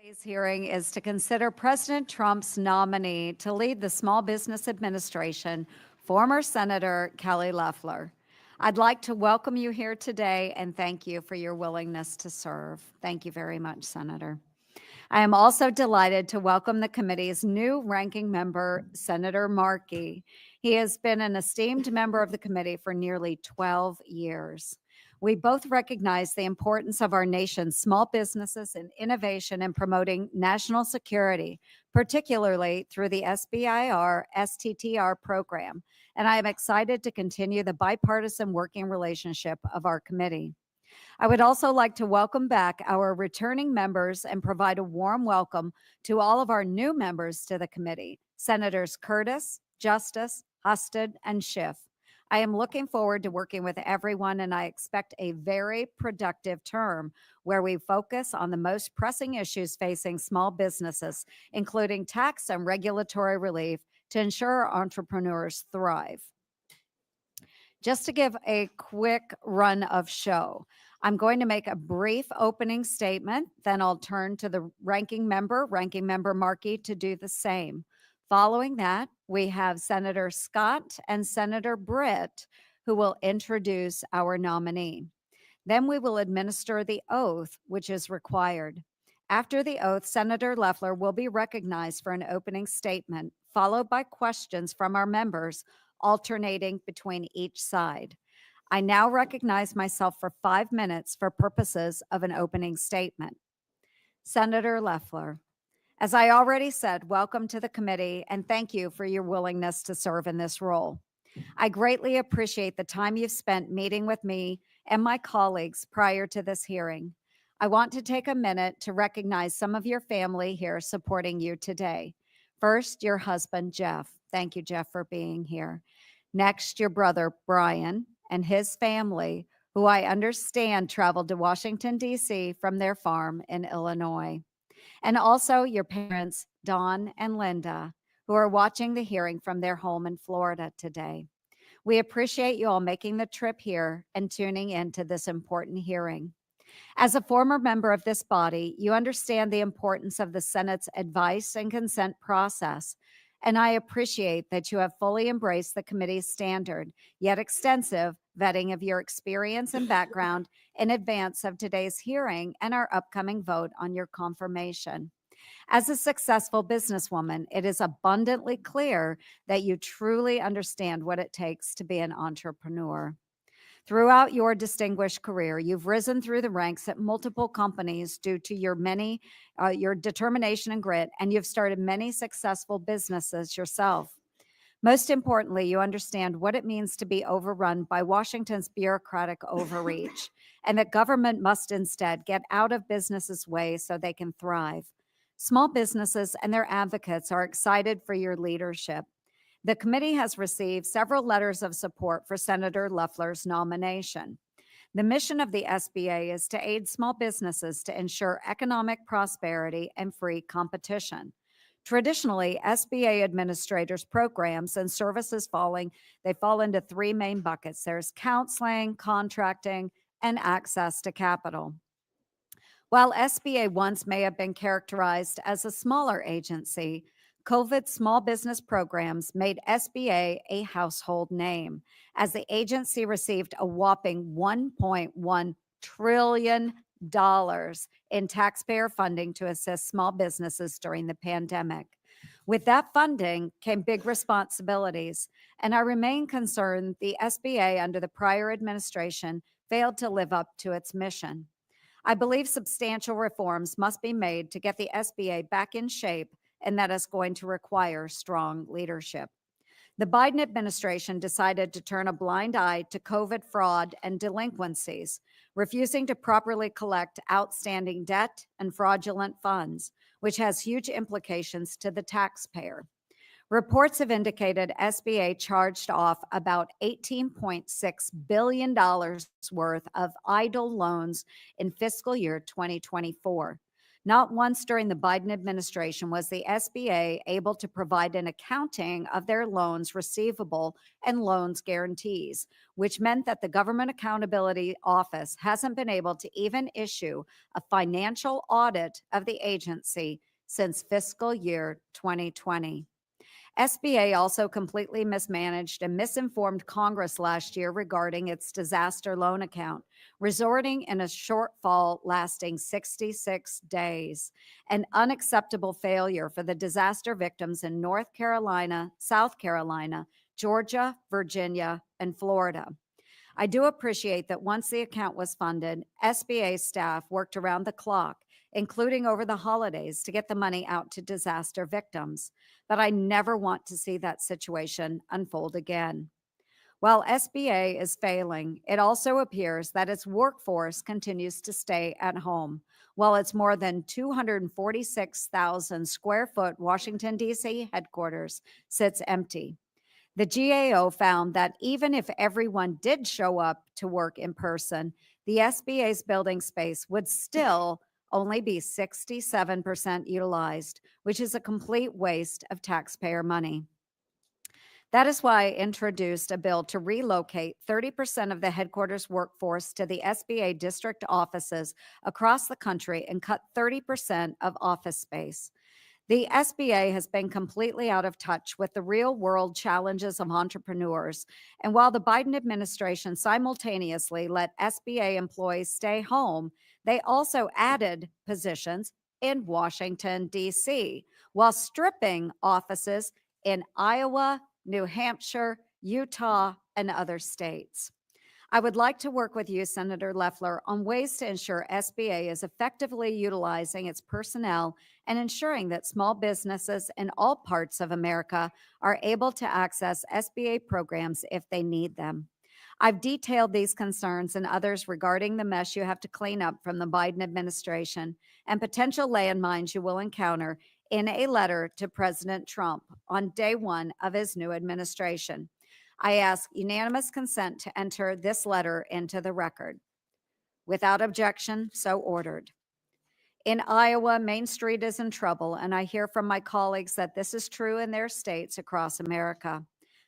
Today's hearing is to consider President Trump's nominee to lead the Small Business Administration, former Senator Kelly Loeffler. I'd like to welcome you here today and thank you for your willingness to serve. Thank you very much, Senator. I am also delighted to welcome the committee's new ranking member, Senator Markey. He has been an esteemed member of the committee for nearly 12 years. We both recognize the importance of our nation's small businesses and innovation in promoting national security, particularly through the SBIR STTR program, and I am excited to continue the bipartisan working relationship of our committee. I would also like to welcome back our returning members and provide a warm welcome to all of our new members to the committee, Senators Curtis, Justice, Husted, and Schiff. I am looking forward to working with everyone, and I expect a very productive term where we focus on the most pressing issues facing small businesses, including tax and regulatory relief to ensure our entrepreneurs thrive. Just to give a quick run of show, I'm going to make a brief opening statement, then I'll turn to the ranking member Markey, to do the same. Following that, we have Senator Scott and Senator Britt, who will introduce our nominee. Then we will administer the oath, which is required. After the oath, Senator Loeffler will be recognized for an opening statement, followed by questions from our members, alternating between each side. I now recognize myself for 5 minutes for purposes of an opening statement. Senator Loeffler, as I already said, welcome to the committee and thank you for your willingness to serve in this role. I greatly appreciate the time you've spent meeting with me and my colleagues prior to this hearing. I want to take a minute to recognize some of your family here supporting you today. First, your husband, Jeff. Thank you, Jeff, for being here. Next, your brother, Brian, and his family, who I understand traveled to Washington, D.C. from their farm in Illinois. And also your parents, Don and Linda, who are watching the hearing from their home in Florida today. We appreciate you all making the trip here and tuning into this important hearing. As a former member of this body, you understand the importance of the Senate's advice and consent process, and I appreciate that you have fully embraced the committee's standard, yet extensive, vetting of your experience and background in advance of today's hearing and our upcoming vote on your confirmation. As a successful businesswoman, it is abundantly clear that you truly understand what it takes to be an entrepreneur. Throughout your distinguished career, you've risen through the ranks at multiple companies due to your determination and grit, and you've started many successful businesses yourself. Most importantly, you understand what it means to be overrun by Washington's bureaucratic overreach, and that government must instead get out of businesses' way so they can thrive. Small businesses and their advocates are excited for your leadership. The committee has received several letters of support for Senator Loeffler's nomination. The mission of the SBA is to aid small businesses to ensure economic prosperity and free competition. Traditionally, SBA administrators' programs and services fall into 3 main buckets. There's counseling, contracting, and access to capital. While SBA once may have been characterized as a smaller agency, COVID small business programs made SBA a household name, as the agency received a whopping $1.1 trillion in taxpayer funding to assist small businesses during the pandemic. With that funding came big responsibilities, and I remain concerned the SBA under the prior administration failed to live up to its mission. I believe substantial reforms must be made to get the SBA back in shape, and that is going to require strong leadership. The Biden administration decided to turn a blind eye to COVID fraud and delinquencies, refusing to properly collect outstanding debt and fraudulent funds, which has huge implications to the taxpayer. Reports have indicated SBA charged off about $18.6 billion worth of idle loans in fiscal year 2024. Not once during the Biden administration was the SBA able to provide an accounting of their loans receivable and loans guarantees, which meant that the Government Accountability Office hasn't been able to even issue a financial audit of the agency since fiscal year 2020. SBA also completely mismanaged and misinformed Congress last year regarding its disaster loan account, resulting in a shortfall lasting 66 days, an unacceptable failure for the disaster victims in North Carolina, South Carolina, Georgia, Virginia, and Florida. I do appreciate that once the account was funded, SBA staff worked around the clock, including over the holidays, to get the money out to disaster victims. But I never want to see that situation unfold again. While SBA is failing, it also appears that its workforce continues to stay at home, while its more than 246,000 square foot Washington, D.C. headquarters sits empty. The GAO found that even if everyone did show up to work in person, the SBA's building space would still only be 67% utilized, which is a complete waste of taxpayer money. That is why I introduced a bill to relocate 30% of the headquarters workforce to the SBA district offices across the country and cut 30% of office space. The SBA has been completely out of touch with the real world challenges of entrepreneurs. And while the Biden administration simultaneously let SBA employees stay home, they also added positions in Washington, D.C., while stripping offices in Iowa, New Hampshire, Utah, and other states. I would like to work with you, Senator Loeffler, on ways to ensure SBA is effectively utilizing its personnel and ensuring that small businesses in all parts of America are able to access SBA programs if they need them. I've detailed these concerns and others regarding the mess you have to clean up from the Biden administration and potential landmines you will encounter in a letter to President Trump on day one of his new administration. I ask unanimous consent to enter this letter into the record. Without objection, so ordered. In Iowa, Main Street is in trouble, and I hear from my colleagues that this is true in their states across America.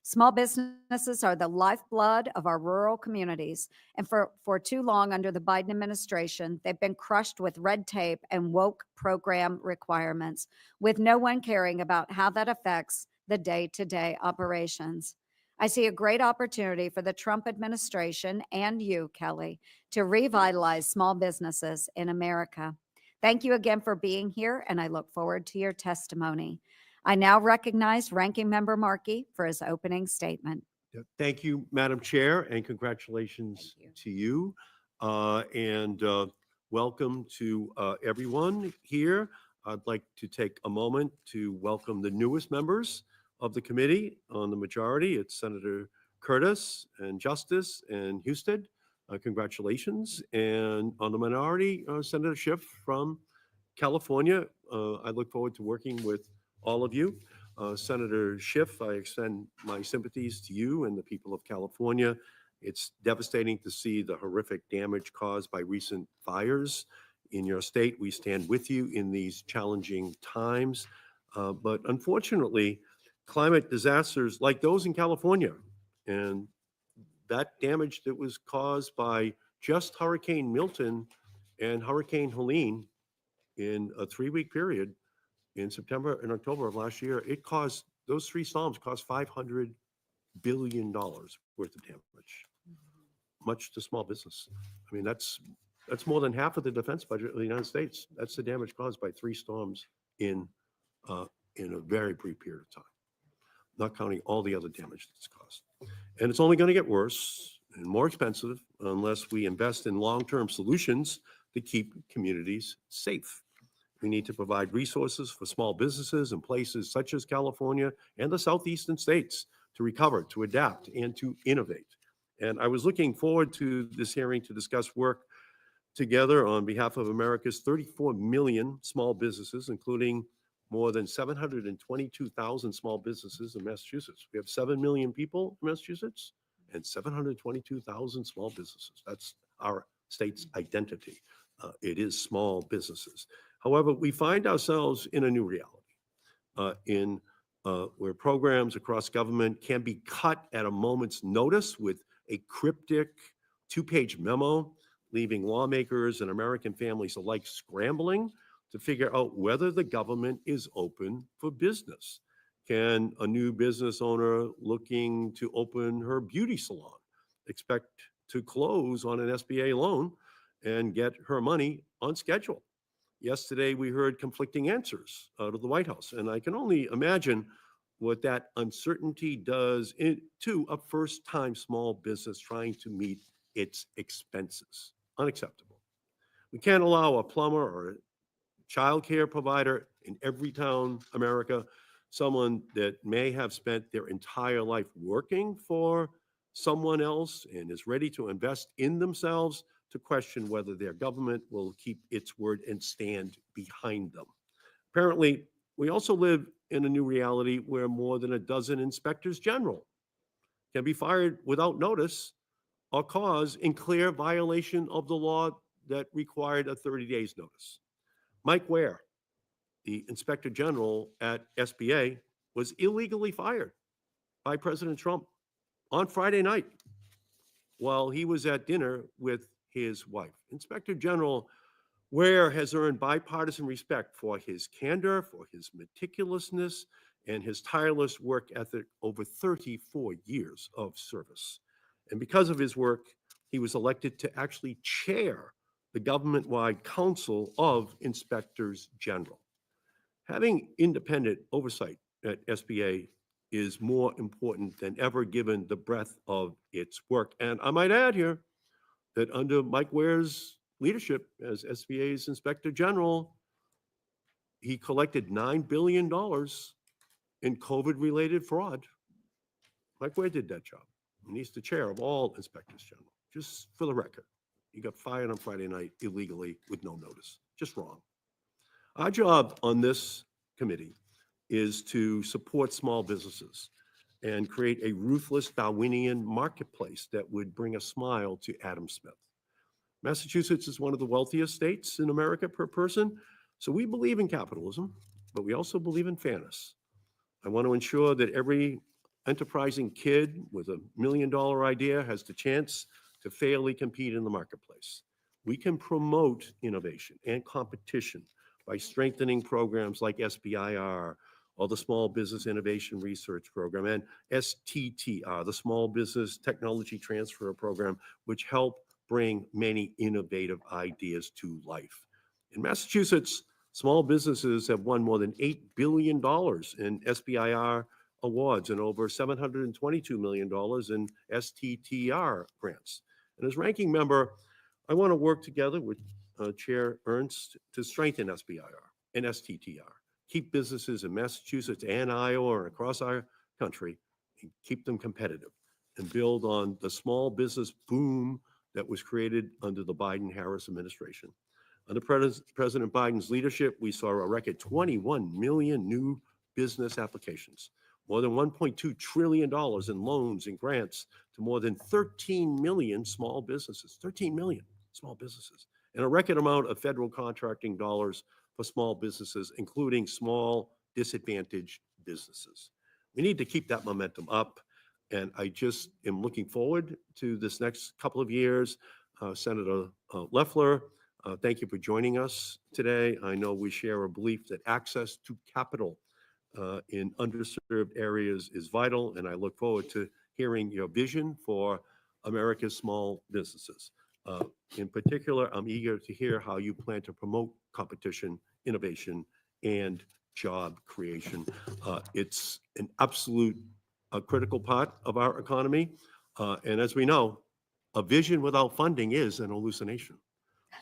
Small businesses are the lifeblood of our rural communities, and for too long under the Biden administration, they've been crushed with red tape and woke program requirements, with no one caring about how that affects the day-to-day operations. I see a great opportunity for the Trump administration and you, Kelly, to revitalize small businesses in America. Thank you again for being here, and I look forward to your testimony. I now recognize Ranking Member Markey for his opening statement. Thank you, Madam Chair, and congratulations to you. Welcome to everyone here. I'd like to take a moment to welcome the newest members of the committee. On the majority, it's Senator Curtis and Justice and Husted. Congratulations. And on the minority, Senator Schiff from California. I look forward to working with all of you. Senator Schiff, I extend my sympathies to you and the people of California. It's devastating to see the horrific damage caused by recent fires in your state. We stand with you in these challenging times. But unfortunately, climate disasters like those in California and that damage that was caused by just Hurricane Milton and Hurricane Helene in a 3-week period in September and October of last year, those 3 storms cost $500 billion worth of damage, much to small business. I mean, that's more than half of the defense budget of the United States. That's the damage caused by 3 storms in a very brief period of time, not counting all the other damage that's caused. And it's only going to get worse and more expensive unless we invest in long-term solutions to keep communities safe. We need to provide resources for small businesses in places such as California and the southeastern states to recover, to adapt, and to innovate. And I was looking forward to this hearing to discuss work together on behalf of America's 34 million small businesses, including more than 722,000 small businesses in Massachusetts. We have 7 million people in Massachusetts and 722,000 small businesses. That's our state's identity. It is small businesses. However, we find ourselves in a new reality, where programs across government can be cut at a moment's notice with a cryptic two-page memo, leaving lawmakers and American families alike scrambling to figure out whether the government is open for business. Can a new business owner looking to open her beauty salon expect to close on an SBA loan and get her money on schedule? Yesterday, we heard conflicting answers out of the White House, and I can only imagine what that uncertainty does to a first-time small business trying to meet its expenses. Unacceptable. We can't allow a plumber or a childcare provider in every town, America, someone that may have spent their entire life working for someone else and is ready to invest in themselves, to question whether their government will keep its word and stand behind them. Apparently, we also live in a new reality where more than a dozen inspectors general can be fired without notice or cause in clear violation of the law that required a 30 days notice. Mike Ware, the inspector general at SBA, was illegally fired by President Trump on Friday night while he was at dinner with his wife. Inspector General Ware has earned bipartisan respect for his candor, for his meticulousness, and his tireless work ethic over 34 years of service. And because of his work, he was elected to actually chair the government-wide Council of Inspectors General. Having independent oversight at SBA is more important than ever given the breadth of its work. And I might add here that under Mike Ware's leadership as SBA's Inspector General, he collected $9 billion in COVID-related fraud. Mike Ware did that job. And he's the chair of all inspectors general. Just for the record, he got fired on Friday night illegally with no notice. Just wrong. Our job on this committee is to support small businesses and create a ruthless Darwinian marketplace that would bring a smile to Adam Smith. Massachusetts is one of the wealthiest states in America per person, so we believe in capitalism, but we also believe in fairness. I want to ensure that every enterprising kid with $1 million idea has the chance to fairly compete in the marketplace. We can promote innovation and competition by strengthening programs like SBIR, or the Small Business Innovation Research Program, and STTR, the Small Business Technology Transfer Program, which help bring many innovative ideas to life. In Massachusetts, small businesses have won more than $8 billion in SBIR awards and over $722 million in STTR grants. And as ranking member, I want to work together with Chair Ernst to strengthen SBIR and STTR, keep businesses in Massachusetts and Iowa and across our country, and keep them competitive, and build on the small business boom that was created under the Biden-Harris administration. Under President Biden's leadership, we saw a record 21 million new business applications, more than $1.2 trillion in loans and grants to more than 13 million small businesses, 13 million small businesses, and a record amount of federal contracting dollars for small businesses, including small disadvantaged businesses. We need to keep that momentum up. And I just am looking forward to this next couple of years. Senator Loeffler, thank you for joining us today. I know we share a belief that access to capital in underserved areas is vital, and I look forward to hearing your vision for America's small businesses. In particular, I'm eager to hear how you plan to promote competition, innovation, and job creation. It's an absolute critical part of our economy. And as we know, a vision without funding is an hallucination.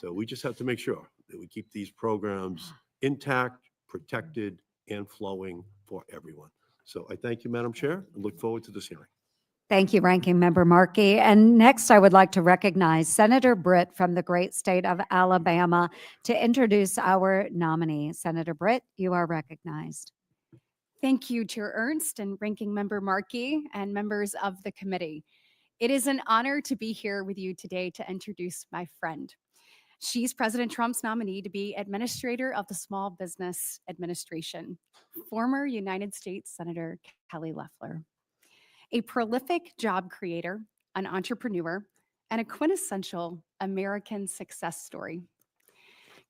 So we just have to make sure that we keep these programs intact, protected, and flowing for everyone. So I thank you, Madam Chair, and look forward to this hearing. Thank you, Ranking Member Markey. And next, I would like to recognize Senator Britt from the great state of Alabama to introduce our nominee. Senator Britt, you are recognized. Thank you, Chair Ernst and Ranking Member Markey and members of the committee. It is an honor to be here with you today to introduce my friend. She's President Trump's nominee to be Administrator of the Small Business Administration, former United States Senator Kelly Loeffler. A prolific job creator, an entrepreneur, and a quintessential American success story.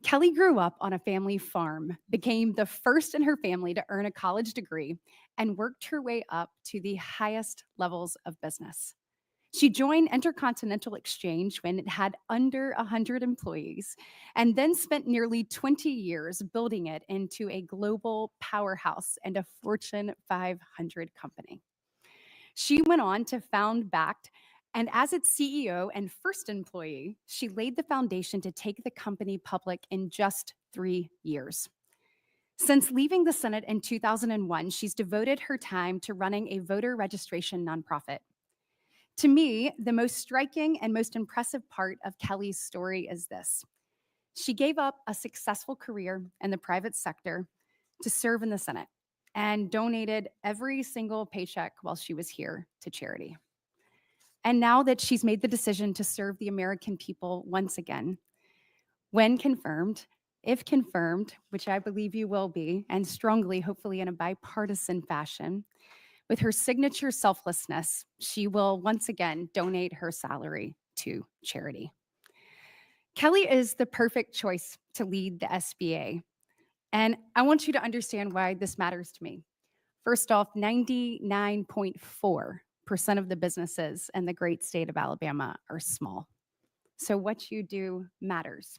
Kelly grew up on a family farm, became the first in her family to earn a college degree, and worked her way up to the highest levels of business. She joined Intercontinental Exchange when it had under 100 employees, and then spent nearly 20 years building it into a global powerhouse and a Fortune 500 company. She went on to found Bakkt, and as its CEO and first employee, she laid the foundation to take the company public in just 3 years. Since leaving the Senate in 2001, she's devoted her time to running a voter registration nonprofit. To me, the most striking and most impressive part of Kelly's story is this. She gave up a successful career in the private sector to serve in the Senate and donated every single paycheck while she was here to charity. And now that she's made the decision to serve the American people once again, when confirmed, if confirmed, which I believe you will be, and strongly, hopefully in a bipartisan fashion, with her signature selflessness, she will once again donate her salary to charity. Kelly is the perfect choice to lead the SBA. And I want you to understand why this matters to me. First off, 99.4% of the businesses in the great state of Alabama are small. So what you do matters.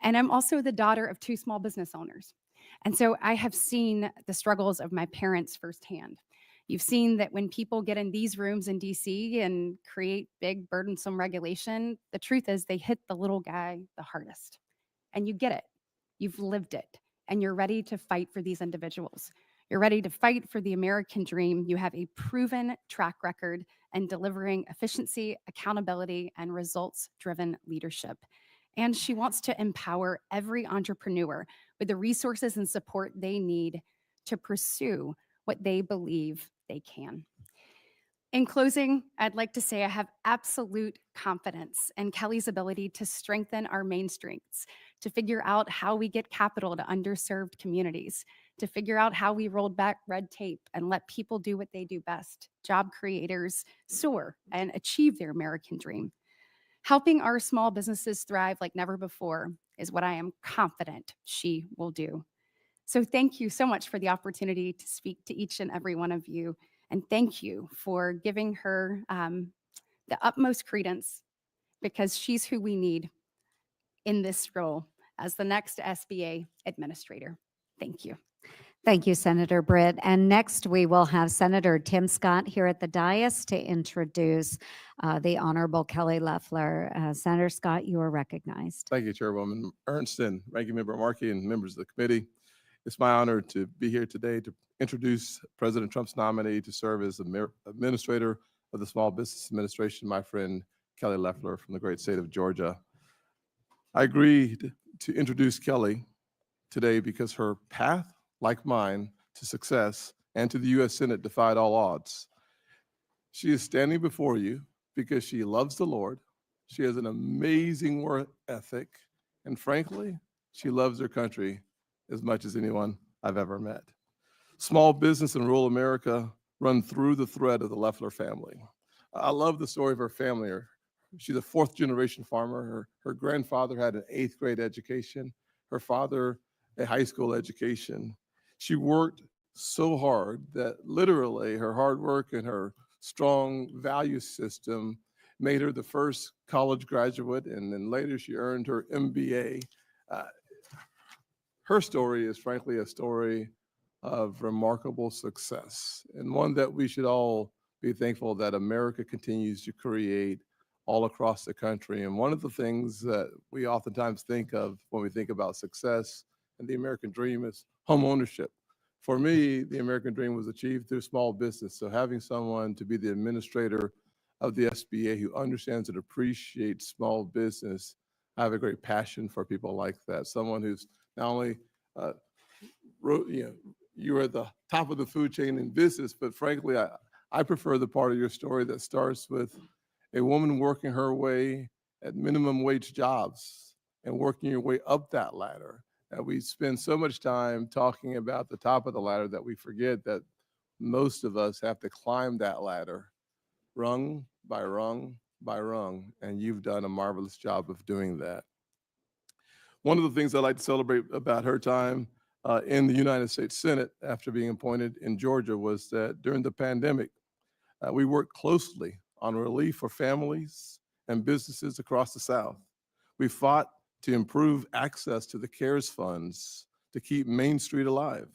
And I'm also the daughter of 2 small business owners. And so I have seen the struggles of my parents firsthand. You've seen that when people get in these rooms in DC and create big, burdensome regulation, the truth is they hit the little guy the hardest. And you get it. You've lived it. And you're ready to fight for these individuals. You're ready to fight for the American dream. You have a proven track record in delivering efficiency, accountability, and results-driven leadership. And she wants to empower every entrepreneur with the resources and support they need to pursue what they believe they can. In closing, I'd like to say I have absolute confidence in Kelly's ability to strengthen our main strengths, to figure out how we get capital to underserved communities, to figure out how we rolled back red tape and let people do what they do best, job creators soar and achieve their American dream. Helping our small businesses thrive like never before is what I am confident she will do. So thank you so much for the opportunity to speak to each and every one of you. And thank you for giving her the utmost credence, because she's who we need in this role as the next SBA administrator. Thank you. Thank you, Senator Britt. And next, we will have Senator Tim Scott here at the dais to introduce the Honorable Kelly Loeffler. Senator Scott, you are recognized. Thank you, Chairwoman Ernst and Ranking Member Markey and members of the committee. It's my honor to be here today to introduce President Trump's nominee to serve as Administrator of the Small Business Administration, my friend Kelly Loeffler from the great state of Georgia. I agreed to introduce Kelly today because her path, like mine, to success and to the U.S. Senate defied all odds. She is standing before you because she loves the Lord. She has an amazing work ethic, and frankly, she loves her country as much as anyone I've ever met. Small business in rural America run through the thread of the Loeffler family. I love the story of her family. She's a 4th generation farmer. Her grandfather had an 8th grade education. Her father, a high school education. She worked so hard that literally her hard work and her strong value system made her the first college graduate, and then later she earned her MBA. Her story is frankly a story of remarkable success, and one that we should all be thankful that America continues to create all across the country. And one of the things that we oftentimes think of when we think about success and the American dream is home ownership. For me, the American dream was achieved through small business. So having someone to be the administrator of the SBA who understands and appreciates small business, I have a great passion for people like that. Someone who's not only, you're at the top of the food chain in business, but frankly, I prefer the part of your story that starts with a woman working her way at minimum wage jobs and working your way up that ladder. And we spend so much time talking about the top of the ladder that we forget that most of us have to climb that ladder rung by rung by rung, and you've done a marvelous job of doing that. One of the things I'd like to celebrate about her time in the United States Senate after being appointed in Georgia was that during the pandemic, we worked closely on relief for families and businesses across the South. We fought to improve access to the CARES funds to keep Main Street alive.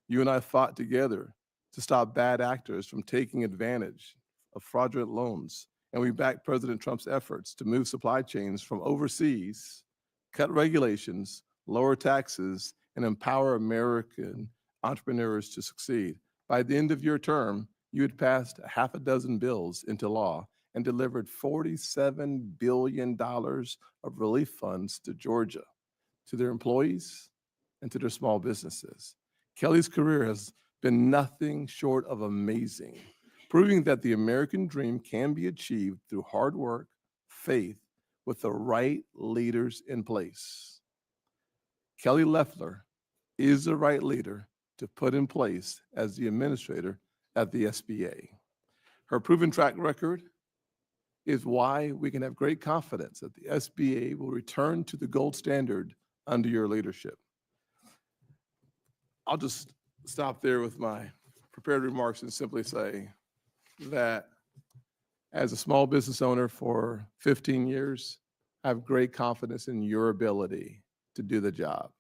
You and I fought together to stop bad actors from taking advantage of fraudulent loans. And we backed President Trump's efforts to move supply chains from overseas, cut regulations, lower taxes, and empower American entrepreneurs to succeed. By the end of your term, you had passed half a dozen bills into law and delivered $47 billion of relief funds to Georgia, to their employees, and to their small businesses. Kelly's career has been nothing short of amazing, proving that the American dream can be achieved through hard work, faith, with the right leaders in place. Kelly Loeffler is the right leader to put in place as the administrator at the SBA. Her proven track record is why we can have great confidence that the SBA will return to the gold standard under your leadership. I'll just stop there with my prepared remarks and simply say that as a small business owner for 15 years, I have great confidence in your ability to do the job.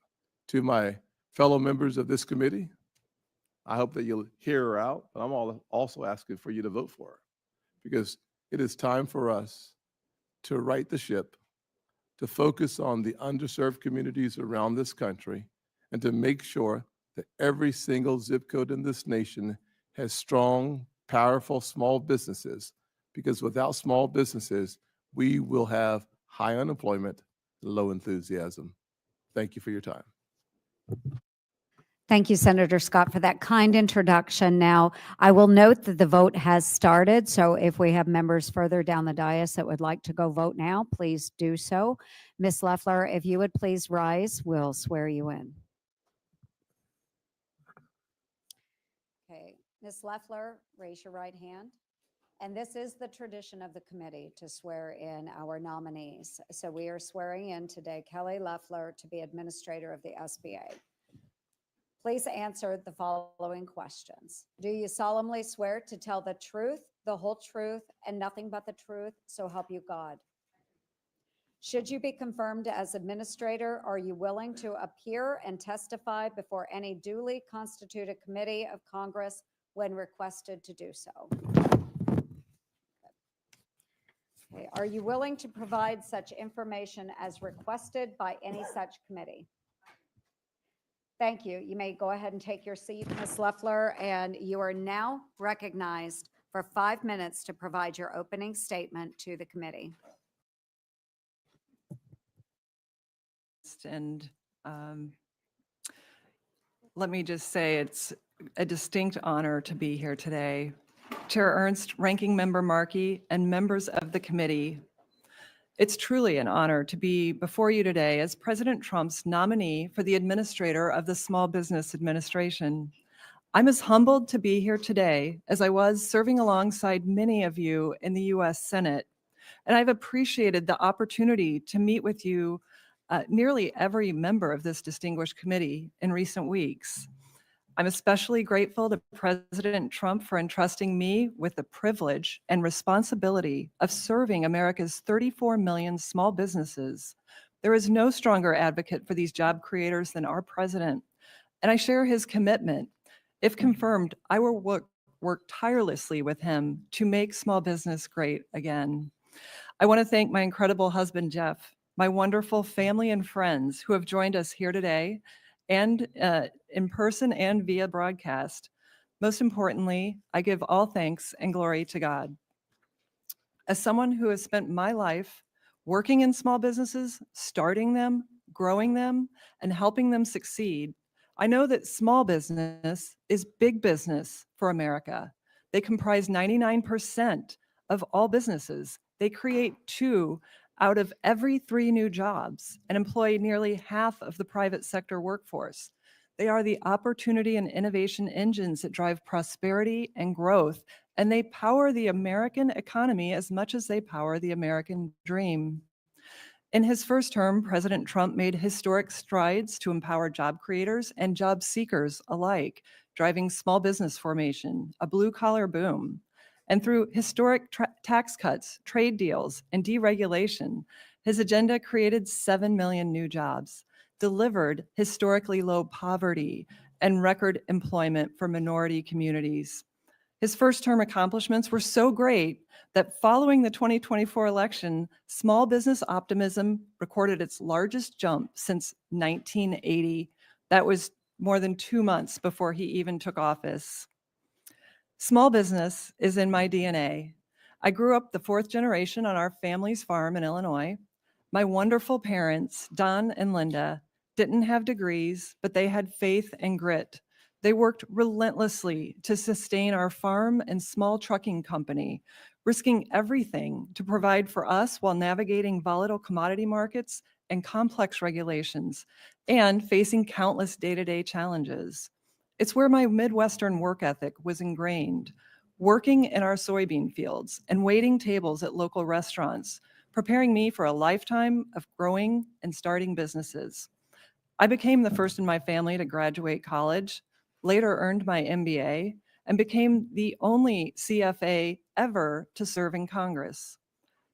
To my fellow members of this committee, I hope that you'll hear her out, but I'm also asking for you to vote for her, because it is time for us to right the ship, to focus on the underserved communities around this country, and to make sure that every single zip code in this nation has strong, powerful small businesses, because without small businesses, we will have high unemployment, low enthusiasm. Thank you for your time. Thank you, Senator Scott, for that kind introduction. Now, I will note that the vote has started, so if we have members further down the dais that would like to go vote now, please do so. Ms. Loeffler, if you would please rise, we'll swear you in. Okay, Ms. Loeffler, raise your right hand. And this is the tradition of the committee to swear in our nominees. So we are swearing in today Kelly Loeffler to be administrator of the SBA. Please answer the following questions. Do you solemnly swear to tell the truth, the whole truth, and nothing but the truth, so help you God? Should you be confirmed as administrator, are you willing to appear and testify before any duly constituted committee of Congress when requested to do so? Okay. Are you willing to provide such information as requested by any such committee? Thank you. You may go ahead and take your seat, Ms. Loeffler, and you are now recognized for 5 minutes to provide your opening statement to the committee. And let me just say it's a distinct honor to be here today. Chair Ernst, Ranking Member Markey, and members of the committee, it's truly an honor to be before you today as President Trump's nominee for the administrator of the Small Business Administration. I'm as humbled to be here today as I was serving alongside many of you in the U.S. Senate, and I've appreciated the opportunity to meet with you, nearly every member of this distinguished committee in recent weeks. I'm especially grateful to President Trump for entrusting me with the privilege and responsibility of serving America's 34 million small businesses. There is no stronger advocate for these job creators than our president, and I share his commitment. If confirmed, I will work tirelessly with him to make small business great again. I want to thank my incredible husband, Jeff, my wonderful family and friends who have joined us here today, and in person and via broadcast. Most importantly, I give all thanks and glory to God. As someone who has spent my life working in small businesses, starting them, growing them, and helping them succeed, I know that small business is big business for America. They comprise 99% of all businesses. They create 2 out of every 3 new jobs and employ nearly half of the private sector workforce. They are the opportunity and innovation engines that drive prosperity and growth, and they power the American economy as much as they power the American dream. In his first term, President Trump made historic strides to empower job creators and job seekers alike, driving small business formation, a blue-collar boom. And through historic tax cuts, trade deals, and deregulation, his agenda created 7 million new jobs, delivered historically low poverty, and record employment for minority communities. His first term accomplishments were so great that following the 2024 election, small business optimism recorded its largest jump since 1980. That was more than 2 months before he even took office. Small business is in my DNA. I grew up the 4th generation on our family's farm in Illinois. My wonderful parents, Don and Linda, didn't have degrees, but they had faith and grit. They worked relentlessly to sustain our farm and small trucking company, risking everything to provide for us while navigating volatile commodity markets and complex regulations, and facing countless day-to-day challenges. It's where my Midwestern work ethic was ingrained, working in our soybean fields and waiting tables at local restaurants, preparing me for a lifetime of growing and starting businesses. I became the first in my family to graduate college, later earned my MBA, and became the only CFA ever to serve in Congress.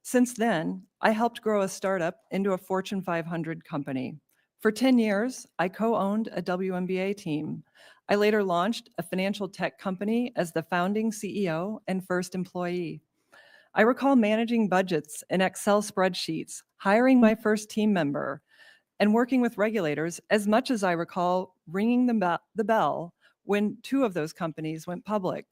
Since then, I helped grow a startup into a Fortune 500 company. For 10 years, I co-owned a WNBA team. I later launched a financial tech company as the founding CEO and first employee. I recall managing budgets in Excel spreadsheets, hiring my first team member, and working with regulators as much as I recall ringing the bell when 2 of those companies went public.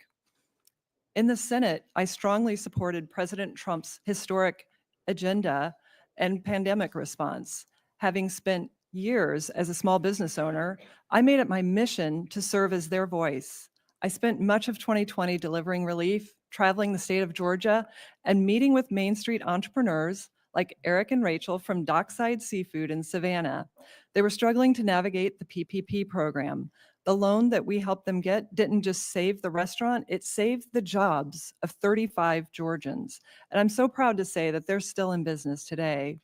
In the Senate, I strongly supported President Trump's historic agenda and pandemic response. Having spent years as a small business owner, I made it my mission to serve as their voice. I spent much of 2020 delivering relief, traveling the state of Georgia, and meeting with Main Street entrepreneurs like Eric and Rachel from Dockside Seafood in Savannah. They were struggling to navigate the PPP program. The loan that we helped them get didn't just save the restaurant, it saved the jobs of 35 Georgians. And I'm so proud to say that they're still in business today.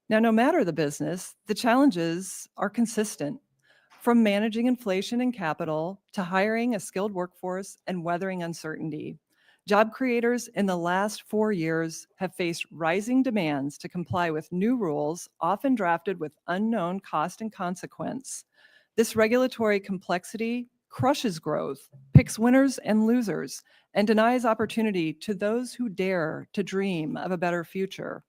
Now, no matter the business, the challenges are consistent. From managing inflation and capital to hiring a skilled workforce and weathering uncertainty. Job creators in the last 4 years have faced rising demands to comply with new rules, often drafted with unknown cost and consequence. This regulatory complexity crushes growth, picks winners and losers, and denies opportunity to those who dare to dream of a better future.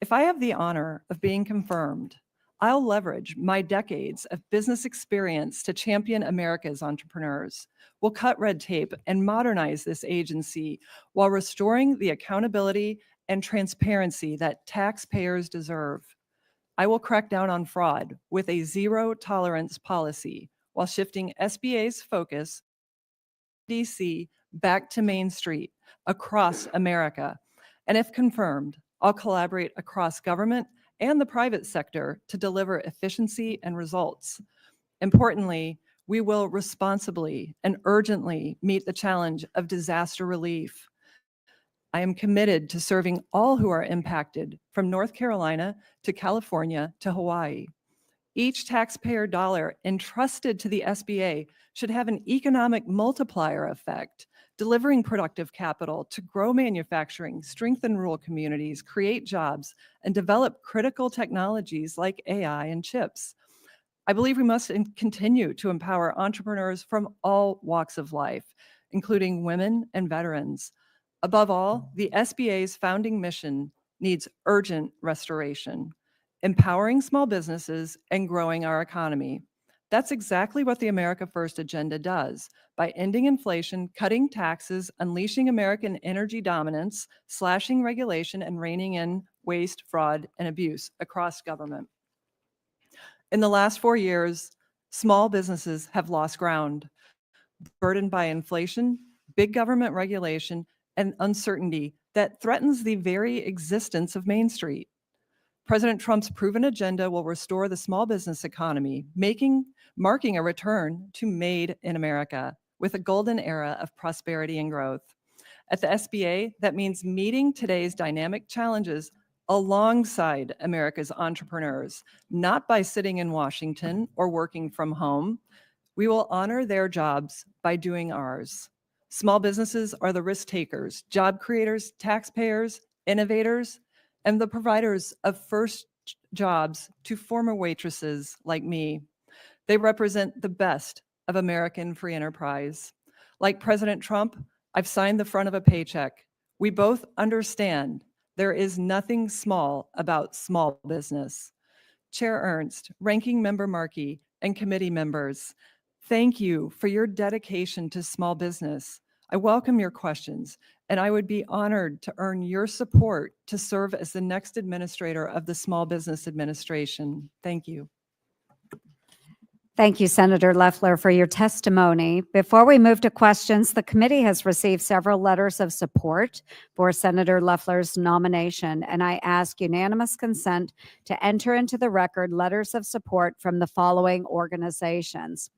If I have the honor of being confirmed, I'll leverage my decades of business experience to champion America's entrepreneurs. We'll cut red tape and modernize this agency while restoring the accountability and transparency that taxpayers deserve. I will crack down on fraud with a zero tolerance policy while shifting SBA's focus DC back to Main Street across America. And if confirmed, I'll collaborate across government and the private sector to deliver efficiency and results. Importantly, we will responsibly and urgently meet the challenge of disaster relief. I am committed to serving all who are impacted, from North Carolina to California to Hawaii. Each taxpayer dollar entrusted to the SBA should have an economic multiplier effect, delivering productive capital to grow manufacturing, strengthen rural communities, create jobs, and develop critical technologies like AI and chips. I believe we must continue to empower entrepreneurs from all walks of life, including women and veterans. Above all, the SBA's founding mission needs urgent restoration, empowering small businesses and growing our economy. That's exactly what the America First agenda does by ending inflation, cutting taxes, unleashing American energy dominance, slashing regulation, and reining in waste, fraud, and abuse across government. In the last 4 years, small businesses have lost ground, burdened by inflation, big government regulation, and uncertainty that threatens the very existence of Main Street. President Trump's proven agenda will restore the small business economy, marking a return to Made in America with a golden era of prosperity and growth. At the SBA, that means meeting today's dynamic challenges alongside America's entrepreneurs, not by sitting in Washington or working from home. We will honor their jobs by doing ours. Small businesses are the risk takers, job creators, taxpayers, innovators, and the providers of first jobs to former waitresses like me. They represent the best of American free enterprise. Like President Trump, I've signed the front of a paycheck. We both understand there is nothing small about small business. Chair Ernst, Ranking Member Markey, and committee members, thank you for your dedication to small business. I welcome your questions, and I would be honored to earn your support to serve as the next administrator of the Small Business Administration. Thank you. Thank you, Senator Loeffler, for your testimony. Before we move to questions, the committee has received several letters of support for Senator Loeffler's nomination, and I ask unanimous consent to enter into the record letters of support from the following organizations: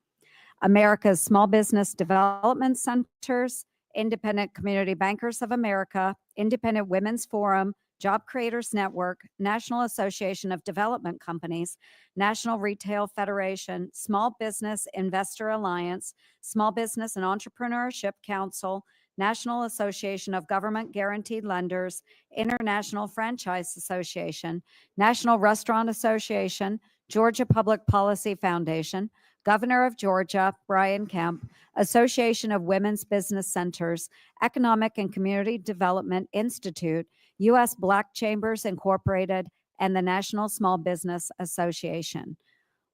America's Small Business Development Centers, Independent Community Bankers of America, Independent Women's Forum, Job Creators Network, National Association of Development Companies, National Retail Federation, Small Business Investor Alliance, Small Business and Entrepreneurship Council, National Association of Government Guaranteed Lenders, International Franchise Association, National Restaurant Association, Georgia Public Policy Foundation, Governor of Georgia, Brian Kemp, Association of Women's Business Centers, Economic and Community Development Institute, U.S. Black Chambers Incorporated, and the National Small Business Association.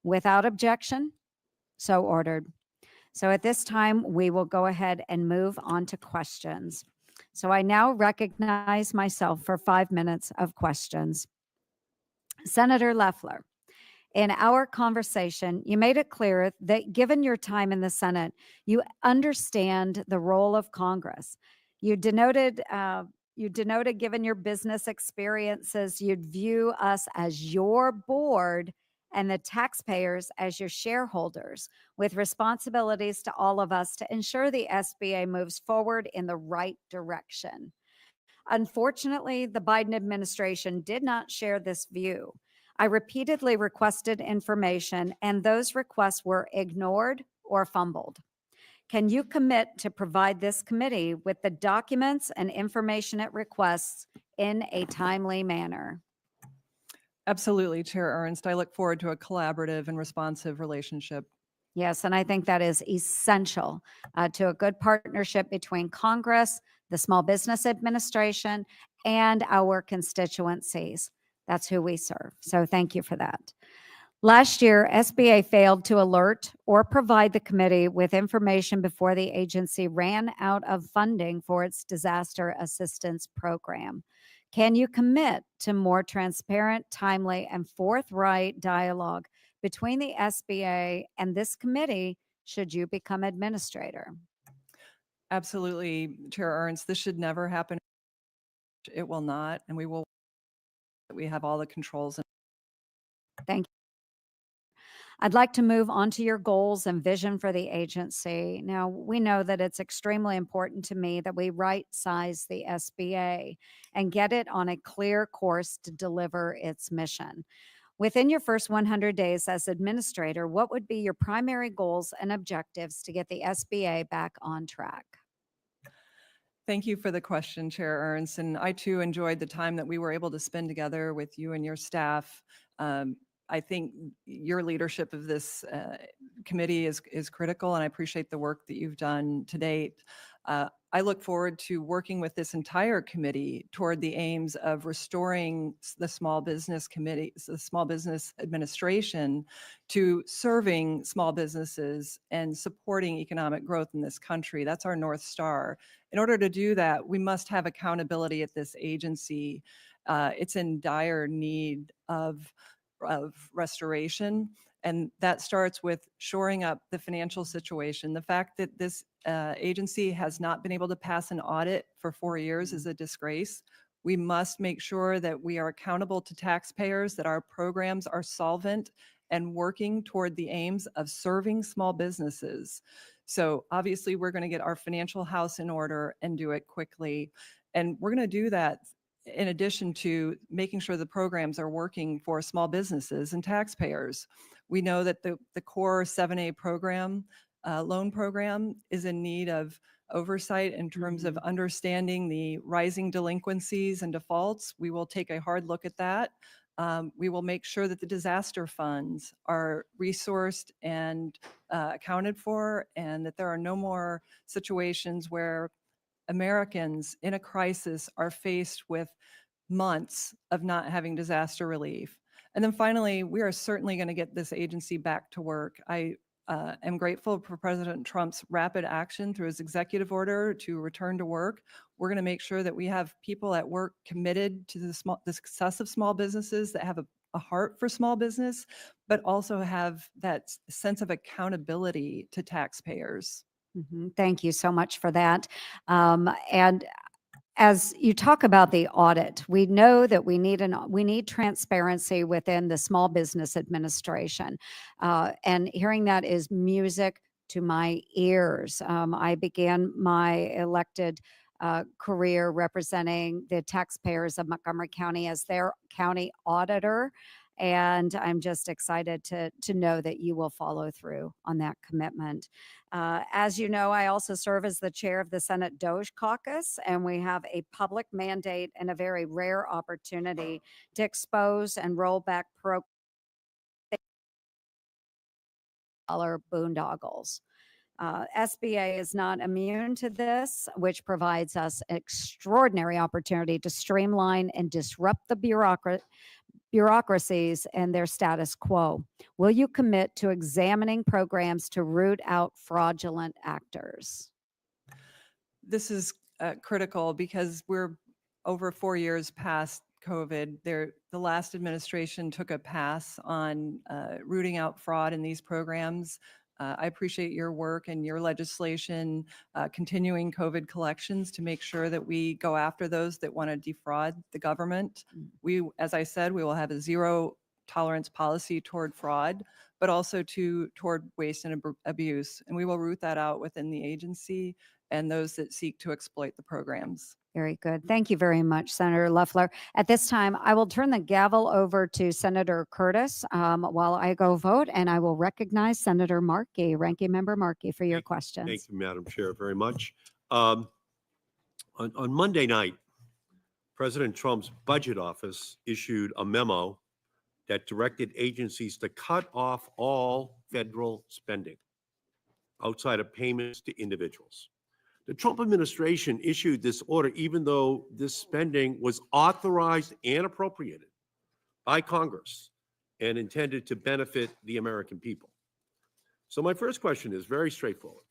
Without objection, so ordered. So at this time, we will go ahead and move on to questions. So I now recognize myself for 5 minutes of questions. Senator Loeffler, in our conversation, you made it clear that given your time in the Senate, you understand the role of Congress. You denoted, given your business experiences, you'd view us as your board and the taxpayers as your shareholders, with responsibilities to all of us to ensure the SBA moves forward in the right direction. Unfortunately, the Biden administration did not share this view. I repeatedly requested information, and those requests were ignored or fumbled. Can you commit to provide this committee with the documents and information it requests in a timely manner? Absolutely, Chair Ernst. I look forward to a collaborative and responsive relationship. Yes, and I think that is essential to a good partnership between Congress, the Small Business Administration, and our constituencies. That's who we serve. So thank you for that. Last year, SBA failed to alert or provide the committee with information before the agency ran out of funding for its disaster assistance program. Can you commit to more transparent, timely, and forthright dialogue between the SBA and this committee should you become administrator? Absolutely, Chair Ernst. This should never happen. It will not, and we have all the controls. Thank you. I'd like to move on to your goals and vision for the agency. Now, we know that it's extremely important to me that we right-size the SBA and get it on a clear course to deliver its mission. Within your first 100 days as administrator, what would be your primary goals and objectives to get the SBA back on track? Thank you for the question, Chair Ernst. And I too enjoyed the time that we were able to spend together with you and your staff. I think your leadership of this committee is critical, and I appreciate the work that you've done to date. I look forward to working with this entire committee toward the aims of restoring the Small Business Committee, the Small Business Administration, to serving small businesses and supporting economic growth in this country. That's our North Star. In order to do that, we must have accountability at this agency. It's in dire need of restoration. And that starts with shoring up the financial situation. The fact that this agency has not been able to pass an audit for 4 years is a disgrace. We must make sure that we are accountable to taxpayers, that our programs are solvent and working toward the aims of serving small businesses. So obviously, we're going to get our financial house in order and do it quickly. And we're going to do that in addition to making sure the programs are working for small businesses and taxpayers. We know that the core 7A program, loan program, is in need of oversight in terms of understanding the rising delinquencies and defaults. We will take a hard look at that. We will make sure that the disaster funds are resourced and accounted for, and that there are no more situations where Americans in a crisis are faced with months of not having disaster relief. And then finally, we are certainly going to get this agency back to work. I am grateful for President Trump's rapid action through his executive order to return to work. We're going to make sure that we have people at work committed to the success of small businesses, that have a heart for small business, but also have that sense of accountability to taxpayers. Thank you so much for that. And as you talk about the audit, we know that we need transparency within the Small Business Administration, and hearing that is music to my ears. I began my elected career representing the taxpayers of Montgomery County as their county auditor. And I'm just excited to know that you will follow through on that commitment. As you know, I also serve as the chair of the Senate DOJ caucus, and we have a public mandate and a very rare opportunity to expose and roll back boondoggles. SBA is not immune to this, which provides us an extraordinary opportunity to streamline and disrupt the bureaucracies and their status quo. Will you commit to examining programs to root out fraudulent actors? This is critical because we're over 4 years past COVID. The last administration took a pass on rooting out fraud in these programs. I appreciate your work and your legislation continuing COVID collections to make sure that we go after those that want to defraud the government. We, as I said, we will have a zero tolerance policy toward fraud, but also toward waste and abuse. And we will root that out within the agency and those that seek to exploit the programs. Very good. Thank you very much, Senator Loeffler. At this time, I will turn the gavel over to Senator Curtis while I go vote, and I will recognize Senator Markey, Ranking Member Markey, for your questions. Thank you, Madam Chair, very much. On Monday night, President Trump's budget office issued a memo that directed agencies to cut off all federal spending outside of payments to individuals. The Trump administration issued this order even though this spending was authorized and appropriated by Congress and intended to benefit the American people. So my first question is very straightforward.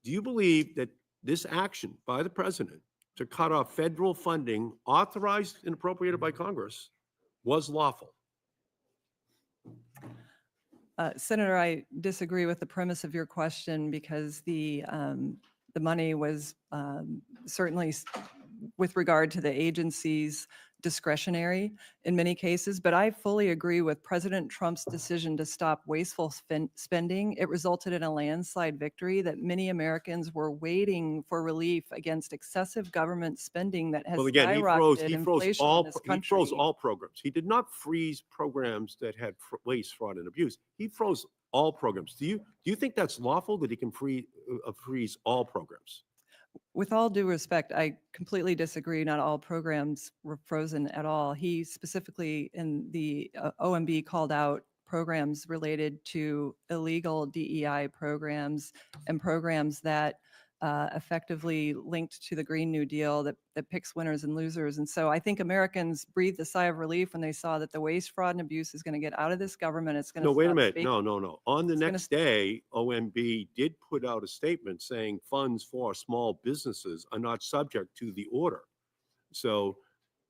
Do you believe that this action by the president to cut off federal funding authorized and appropriated by Congress was lawful? Senator, I disagree with the premise of your question because the money was certainly with regard to the agency's discretionary in many cases, but I fully agree with President Trump's decision to stop wasteful spending. It resulted in a landslide victory that many Americans were waiting for relief against excessive government spending that has skyrocketed inflation in this country. He froze all programs. He did not freeze programs that had waste, fraud, and abuse. He froze all programs. Do you think that's lawful, that he can freeze all programs? With all due respect, I completely disagree. Not all programs were frozen at all. He specifically in the OMB called out programs related to illegal DEI programs and programs that effectively linked to the Green New Deal that picks winners and losers. And so I think Americans breathed a sigh of relief when they saw that the waste, fraud, and abuse is going to get out of this government. It's going to No, wait a minute. No. On the next day, OMB did put out a statement saying funds for small businesses are not subject to the order. So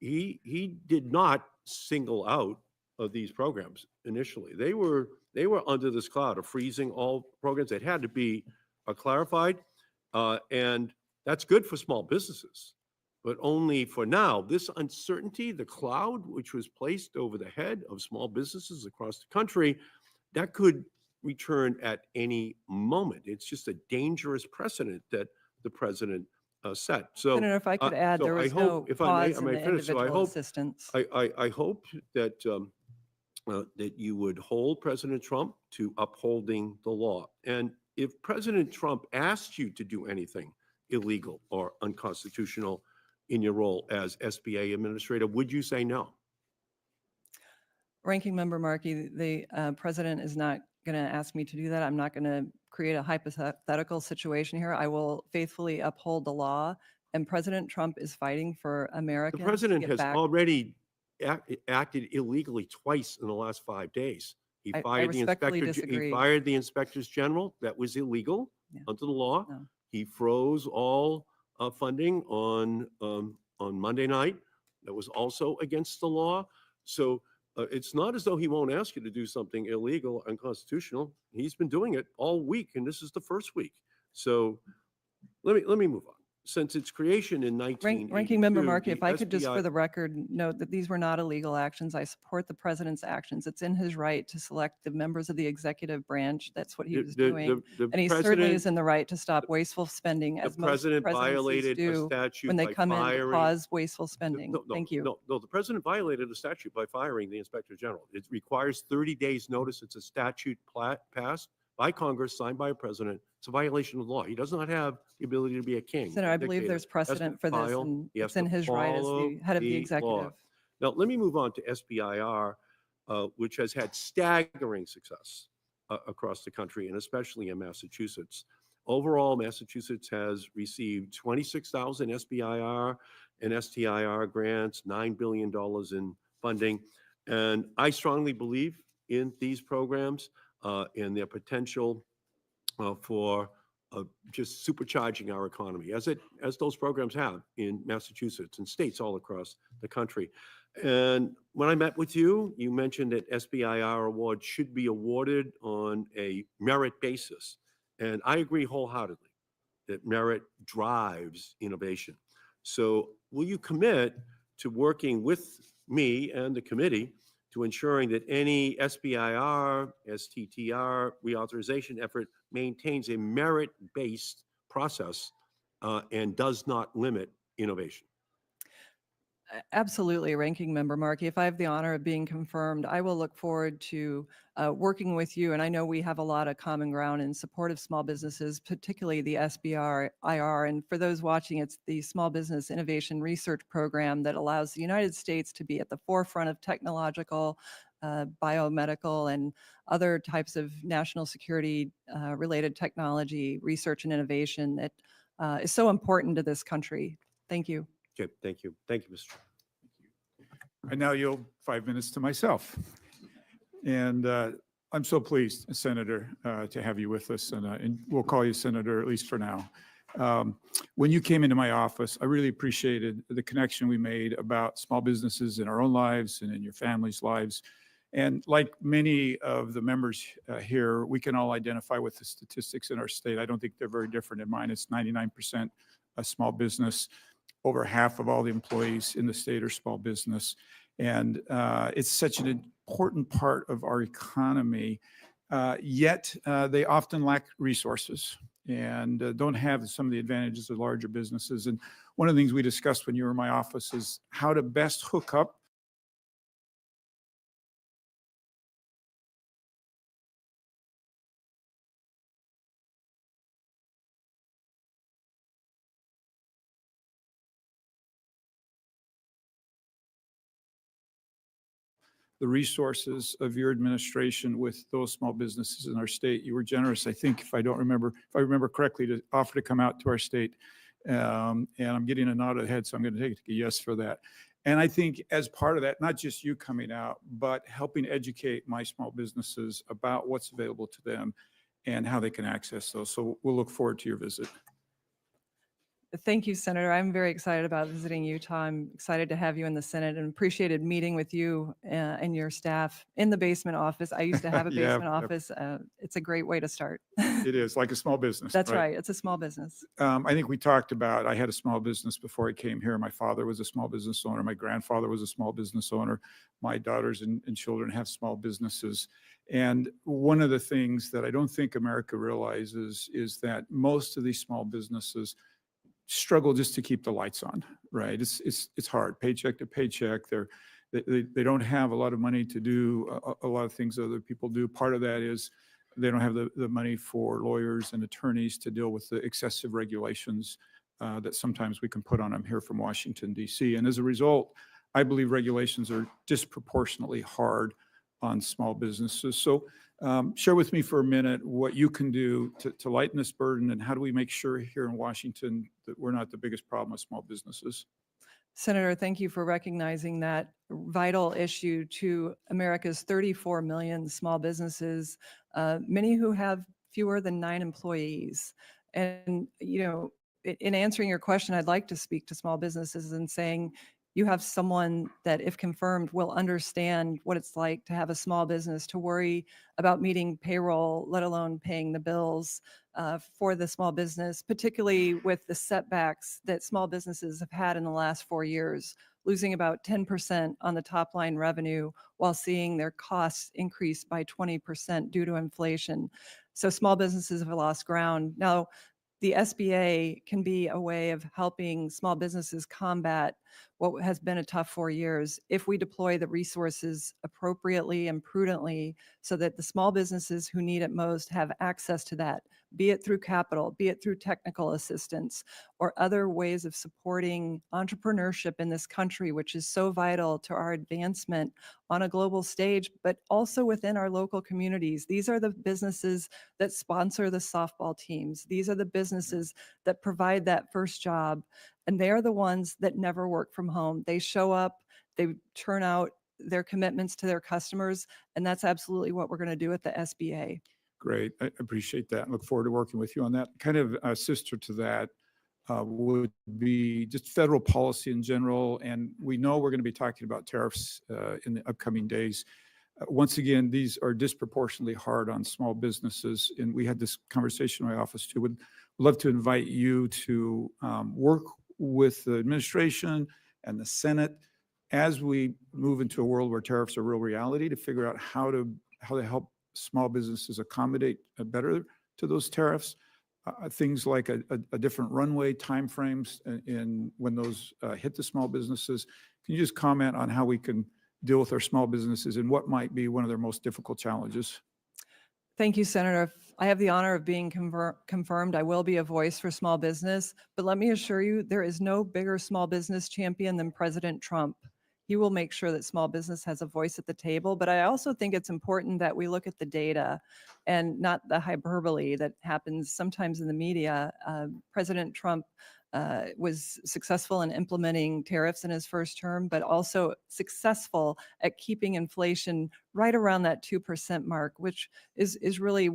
he did not single out of these programs initially. They were they were under this cloud of freezing all programs that had to be clarified. And that's good for small businesses, but only for now. This uncertainty, the cloud, which was placed over the head of small businesses across the country, that could return at any moment. It's just a dangerous precedent that the president set. So, Senator, if I could add, so there I was hope, no if I pause in may the finish. So I individual hope, assistance. I hope that that you would hold President Trump to upholding the law. And if President Trump asked you to do anything illegal or unconstitutional in your role as SBA administrator, would you say no? Ranking Member Markey, the president is not going to ask me to do that. I'm not going to create a hypothetical situation here. I will faithfully uphold the law, and President Trump is fighting for The Americans to president get has back. already acted illegally twice in the last 5 days. He I fired the respectfully inspector. He disagree. fired the inspectors general. That was illegal Yeah. under the law. No. He froze all funding on Monday night. That was also against the law. So it's not as though he won't ask you to do something illegal, unconstitutional. He's been doing it all week, and this is the first week. So let me move on. Since its creation in 1982, Ranking Member Markey, the if I could just SBI for the record note that these were not illegal actions. I support the president's actions. It's in his right to select the members of the executive branch. That's what he was doing. And he certainly is in the right to stop wasteful spending, the as most president presidencies violated a do statute when they by come in to firing. pause wasteful spending. Thank you. No, the president violated a statute by firing the inspector general. It requires 30 days notice. It's a statute passed by Congress, signed by a president. It's a violation of the law. He does not have the ability to be a king. Senator, a I believe dictator. there's precedent for this, and He has it's in to his right as follow the head of the law. executive. Now, let me move on to SBIR, which has had staggering success across the country, and especially in Massachusetts. Overall, Massachusetts has received 26,000 SBIR and STIR grants, $9 billion in funding. And I strongly believe in these programs and their potential for just supercharging our economy, as those programs have in Massachusetts and states all across the country. And when I met with you, you mentioned that SBIR awards should be awarded on a merit basis. And I agree wholeheartedly that merit drives innovation. So will you commit to working with me and the committee to ensuring that any SBIR, STTR reauthorization effort maintains a merit-based process and does not limit innovation? Absolutely, Ranking Member Markey. If I have the honor of being confirmed, I will look forward to working with you. And I know we have a lot of common ground in support of small businesses, particularly the SBIR. And for those watching, it's the Small Business Innovation Research Program that allows the United States to be at the forefront of technological, biomedical, and other types of national security related technology, research and innovation that is so important to this country. Thank you. Okay, thank you. Thank you, Mr. Chair. I now yield 5 minutes to myself. And I'm so pleased, Senator, to have you with us. And we'll call you Senator, at least for now. When you came into my office, I really appreciated the connection we made about small businesses in our own lives and in your family's lives. And like many of the members here, we can all identify with the statistics in our state. I don't think they're very different in mine. It's 99% a small business. Over half of all the employees in the state are small business. And it's such an important part of our economy, yet they often lack resources and don't have some of the advantages of larger businesses. And one of the things we discussed when you were in my office is how to best hook up the resources of your administration with those small businesses in our state. You were generous, I think, if I remember correctly, to offer to come out to our state. And I'm getting a nod of the head, so I'm going to take a yes for that. And I think as part of that, not just you coming out, but helping educate my small businesses about what's available to them and how they can access those. So we'll look forward to your visit. Thank you, Senator. I'm very excited about visiting Utah. I'm excited to have you in the Senate and appreciated meeting with you and your staff in the basement office. I used to have a Yeah, basement yep. office. It's a great way to start. It is like a small business. That's right. It's a small business. I think we talked about, I had a small business before I came here. My father was a small business owner. My grandfather was a small business owner. My daughters and children have small businesses. And one of the things that I don't think America realizes is that most of these small businesses struggle just to keep the lights on, right? It's hard, paycheck to paycheck. They don't have a lot of money to do a lot of things other people do. Part of that is they don't have the money for lawyers and attorneys to deal with the excessive regulations that sometimes we can put on them here from Washington, D.C. And as a result, I believe regulations are disproportionately hard on small businesses. So share with me for a minute what you can do to lighten this burden, and how do we make sure here in Washington that we're not the biggest problem with small businesses? Senator, thank you for recognizing that vital issue to America's 34 million small businesses, many who have fewer than 9 employees. And, in answering your question, I'd like to speak to small businesses and saying, you have someone that, if confirmed, will understand what it's like to have a small business, to worry about meeting payroll, let alone paying the bills for the small business, particularly with the setbacks that small businesses have had in the last 4 years, losing about 10% on the top line revenue while seeing their costs increase by 20% due to inflation. So small businesses have lost ground. Now, the SBA can be a way of helping small businesses combat what has been a tough 4 years if we deploy the resources appropriately and prudently so that the small businesses who need it most have access to that, be it through capital, be it through technical assistance, or other ways of supporting entrepreneurship in this country, which is so vital to our advancement on a global stage, but also within our local communities. These are the businesses that sponsor the softball teams. These are the businesses that provide that first job. And they are the ones that never work from home. They show up, they turn out their commitments to their customers, and that's absolutely what we're going to do at the SBA. Great. I appreciate that. Look forward to working with you on that. Kind of a sister to that would be just federal policy in general. And we know we're going to be talking about tariffs in the upcoming days. Once again, these are disproportionately hard on small businesses. And we had this conversation in my office too. Would love to invite you to work with the administration and the Senate as we move into a world where tariffs are a real reality, to figure out how to help small businesses accommodate better to those tariffs. Things like a different runway timeframes in when those hit the small businesses. Can you just comment on how we can deal with our small businesses and what might be one of their most difficult challenges? Thank you, Senator. If I have the honor of being confirmed, I will be a voice for small business. But let me assure you, there is no bigger small business champion than President Trump. He will make sure that small business has a voice at the table. But I also think it's important that we look at the data and not the hyperbole that happens sometimes in the media. President Trump was successful in implementing tariffs in his first term, but also successful at keeping inflation right around that 2% mark, which is really,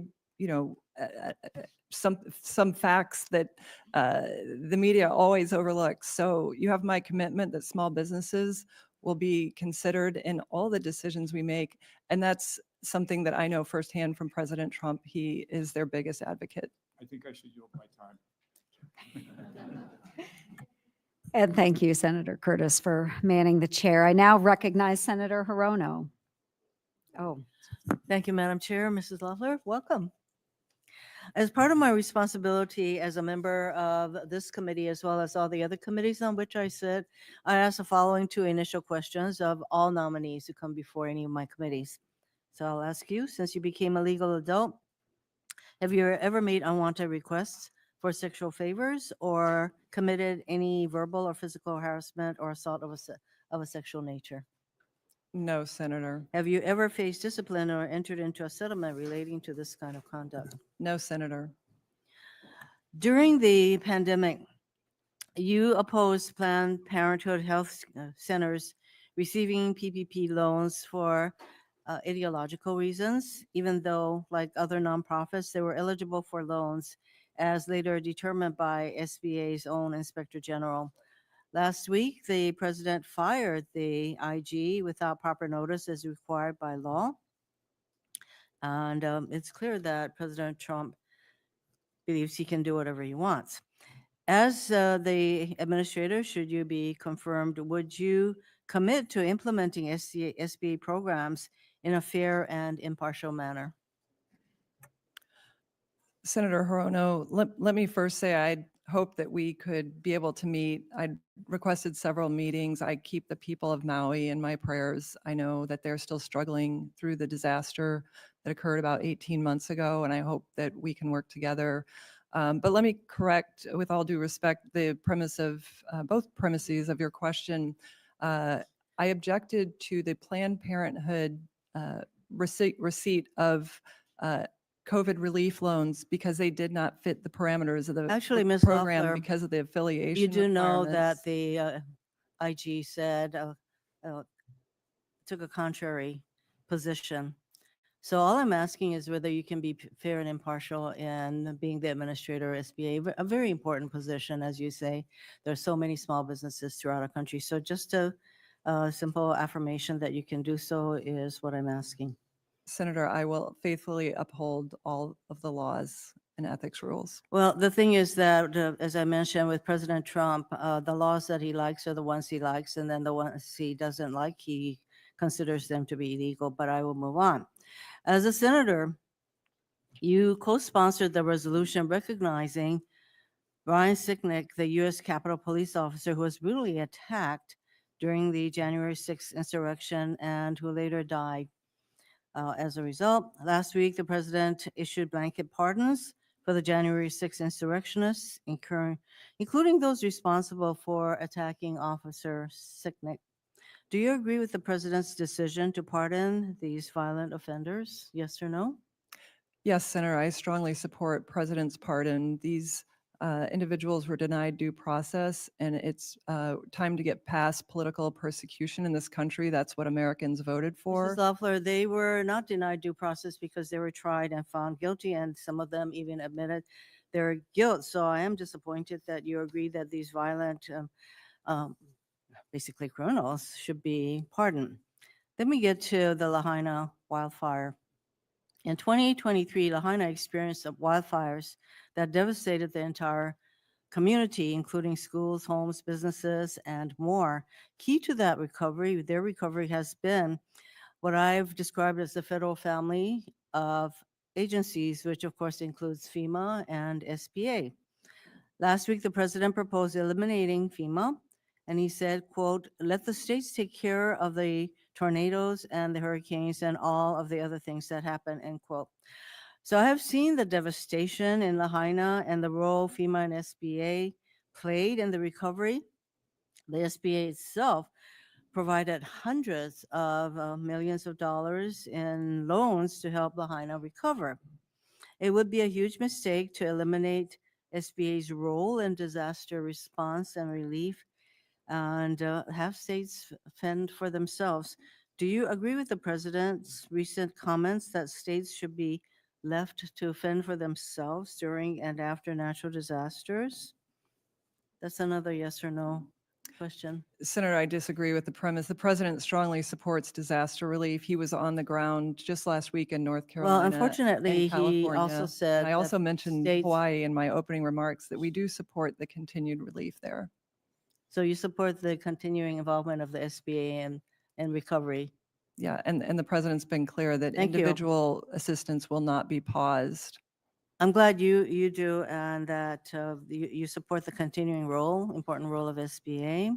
some facts that the media always overlooks. So you have my commitment that small businesses will be considered in all the decisions we make. And that's something that I know firsthand from President Trump. He is their biggest advocate. I think I should yield my time. And thank you, Senator Curtis, for manning the chair. I now recognize Senator Hirono. Oh, Thank you, Madam Chair. Mrs. Loeffler, welcome. As part of my responsibility as a member of this committee, as well as all the other committees on which I sit, I ask the following 2 initial questions of all nominees who come before any of my committees. So I'll ask you, since you became a legal adult, have you ever made unwanted requests for sexual favors or committed any verbal or physical harassment or assault of a sexual nature? No, Senator. Have you ever faced discipline or entered into a settlement relating to this kind of conduct? No, Senator. During the pandemic, you opposed Planned Parenthood health centers receiving PPP loans for ideological reasons, even though, like other nonprofits, they were eligible for loans as later determined by SBA's own Inspector General. Last week, the president fired the IG without proper notice as required by law. And it's clear that President Trump believes he can do whatever he wants. As the administrator, should you be confirmed, would you commit to implementing SBA programs in a fair and impartial manner? Senator Hirono, let me first say I hope that we could be able to meet. I requested several meetings. I keep the people of Maui in my prayers. I know that they're still struggling through the disaster that occurred about 18 months ago, and I hope that we can work together. But let me correct, with all due respect, the premise of both premises of your question. I objected to the Planned Parenthood receipt of COVID relief loans because they did not fit the parameters of the Actually, Ms. program Loeffler, because of the affiliation. You do know that requirements. the IG said, took a contrary position. So all I'm asking is whether you can be fair and impartial in being the administrator of SBA, a very important position, as you say. There's so many small businesses throughout our country. So just a simple affirmation that you can do so is what I'm asking. Senator, I will faithfully uphold all of the laws and ethics rules. Well, the thing is that, as I mentioned with President Trump, the laws that he likes are the ones he likes, and then the ones he doesn't like, he considers them to be illegal, but I will move on. As a senator, you co-sponsored the resolution recognizing Brian Sicknick, the U.S. Capitol Police officer who was brutally attacked during the January 6th insurrection and who later died. As a result, last week, the president issued blanket pardons for the January 6th insurrectionists, including those responsible for attacking Officer Sicknick. Do you agree with the president's decision to pardon these violent offenders? Yes or no? Yes, Senator, I strongly support President's pardon. These individuals were denied due process, and it's time to get past political persecution in this country. That's what Americans voted for. Mrs. Loeffler, they were not denied due process because they were tried and found guilty, and some of them even admitted their guilt. So I am disappointed that you agree that these violent, basically criminals, should be pardoned. Then we get to the Lahaina wildfire. In 2023, Lahaina experienced wildfires that devastated the entire community, including schools, homes, businesses, and more. Key to that recovery, their recovery has been what I've described as the federal family of agencies, which of course includes FEMA and SBA. Last week, the president proposed eliminating FEMA, and he said, quote, "Let the states take care of the tornadoes and the hurricanes and all of the other things that happen," end quote. So I have seen the devastation in Lahaina and the role FEMA and SBA played in the recovery. The SBA itself provided hundreds of millions of dollars in loans to help Lahaina recover. It would be a huge mistake to eliminate SBA's role in disaster response and relief and have states fend for themselves. Do you agree with the president's recent comments that states should be left to fend for themselves during and after natural disasters? That's another yes or no question. Senator, I disagree with the premise. The president strongly supports disaster relief. He was on the ground just last week in North Carolina. Well, unfortunately, and he California. also said. And I also that mentioned states- Hawaii in my opening remarks that we do support the continued relief there. So you support the continuing involvement of the SBA in recovery? Yeah, and the president's been clear that Thank you. individual assistance will not be paused. I'm glad you do, and that you support the continuing role, important role of SBA.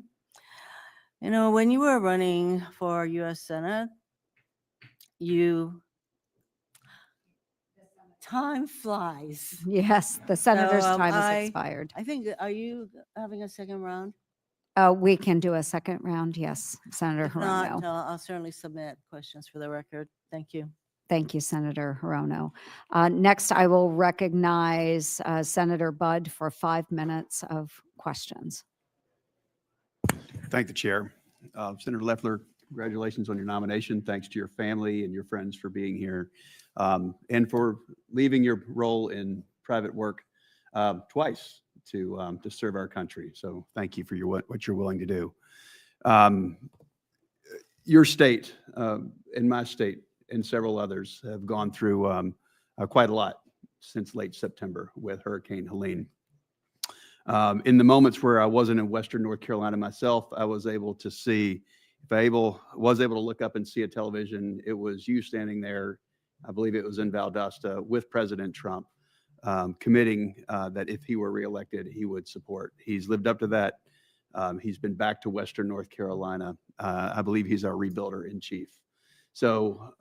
You know, when you were running for U.S. Senate, time flies. Yes, the senator's So, time has expired. I think, are you having a second round? We can do a second round, yes, Senator If not, Hirono. I'll certainly submit questions for the record. Thank you. Thank you, Senator Hirono. Next, I will recognize Senator Budd for 5 minutes of questions. Thank the chair. Senator Loeffler, congratulations on your nomination. Thanks to your family and your friends for being here and for leaving your role in private work twice to serve our country. So thank you for what you're willing to do. Um, Your state and my state and several others have gone through quite a lot since late September with Hurricane Helene. In the moments where I wasn't in Western North Carolina myself, I was able to see, was able to look up and see a television. It was you standing there, I believe it was in Valdosta, with President Trump, committing that if he were reelected, he would support. He's lived up to that. He's been back to Western North Carolina. I believe he's our rebuilder in chief. So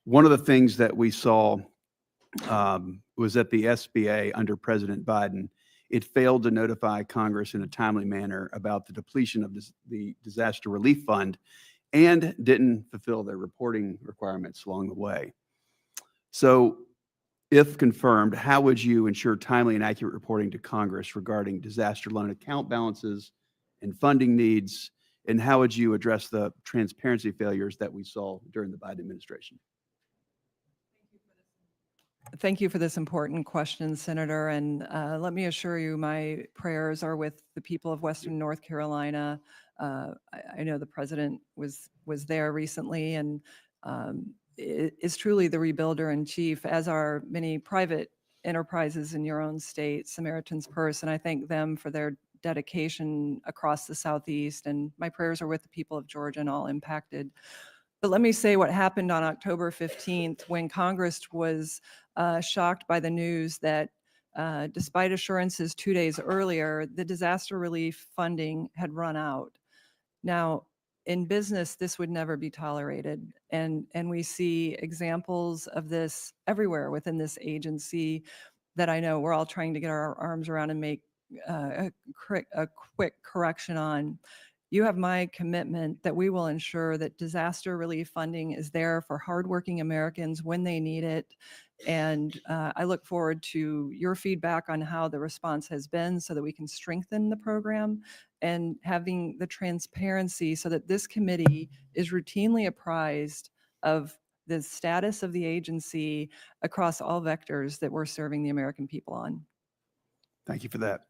one of the things that we saw was that the SBA under President Biden, it failed to notify Congress in a timely manner about the depletion of the disaster relief fund and didn't fulfill their reporting requirements along the way. So if confirmed, how would you ensure timely and accurate reporting to Congress regarding disaster loan account balances and funding needs? And how would you address the transparency failures that we saw during the Biden administration? Thank you for this important question, Senator. And let me assure you, my prayers are with the people of Western North Carolina. I know the president was there recently and is truly the rebuilder in chief, as are many private enterprises in your own state, Samaritan's Purse, and I thank them for their dedication across the Southeast. And my prayers are with the people of Georgia and all impacted. But let me say what happened on October 15th when Congress was shocked by the news that despite assurances 2 days earlier, the disaster relief funding had run out. Now, in business, this would never be tolerated. And we see examples of this everywhere within this agency that I know we're all trying to get our arms around and make a quick correction on. You have my commitment that we will ensure that disaster relief funding is there for hardworking Americans when they need it. And I look forward to your feedback on how the response has been so that we can strengthen the program and having the transparency so that this committee is routinely apprised of the status of the agency across all vectors that we're serving the American people on. Thank you for that.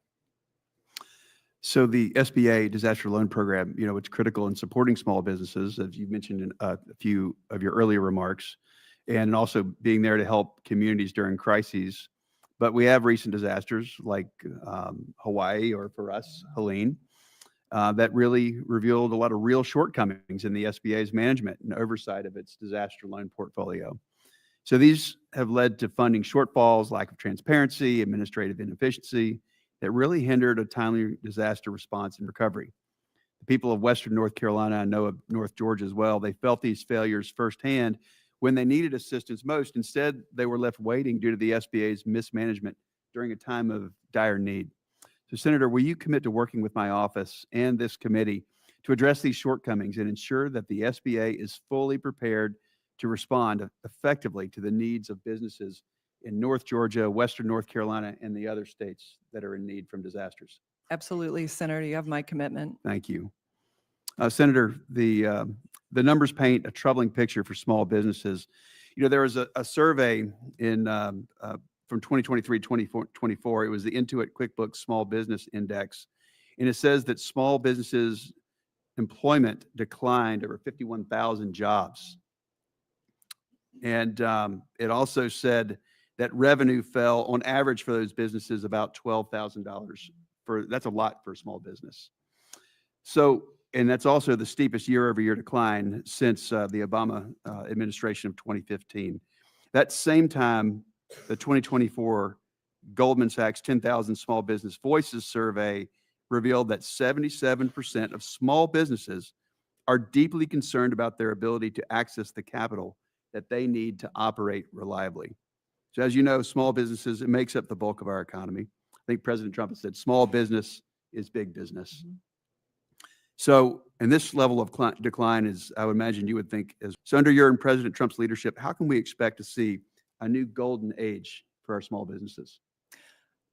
So the SBA disaster loan program, it's critical in supporting small businesses, as you mentioned in a few of your earlier remarks, and also being there to help communities during crises. But we have recent disasters like Hawaii, or for us, Helene, that really revealed a lot of real shortcomings in the SBA's management and oversight of its disaster loan portfolio. So these have led to funding shortfalls, lack of transparency, administrative inefficiency, that really hindered a timely disaster response and recovery. The people of Western North Carolina, I know of North Georgia as well, they felt these failures firsthand when they needed assistance most. Instead, they were left waiting due to the SBA's mismanagement during a time of dire need. So, Senator, will you commit to working with my office and this committee to address these shortcomings and ensure that the SBA is fully prepared to respond effectively to the needs of businesses in North Georgia, Western North Carolina, and the other states that are in need from disasters? Absolutely, Senator, you have my commitment. Thank you. Senator, the numbers paint a troubling picture for small businesses. There was a survey from 2023 to 2024. It was the Intuit QuickBooks Small Business Index, and it says that small businesses employment declined over 51,000 jobs. And it also said that revenue fell on average for those businesses about $12,000. That's a lot for a small business. So, and that's also the steepest year-over-year decline since the Obama administration of 2015. That same time, the 2024 Goldman Sachs 10,000 Small Business Voices survey revealed that 77% of small businesses are deeply concerned about their ability to access the capital that they need to operate reliably. So as you know, small businesses, it makes up the bulk of our economy. I think President Trump has said small business is big business. Mm-hmm. So, and this level of decline is, I would imagine you would think, so under your and President Trump's leadership, how can we expect to see a new golden age for our small businesses?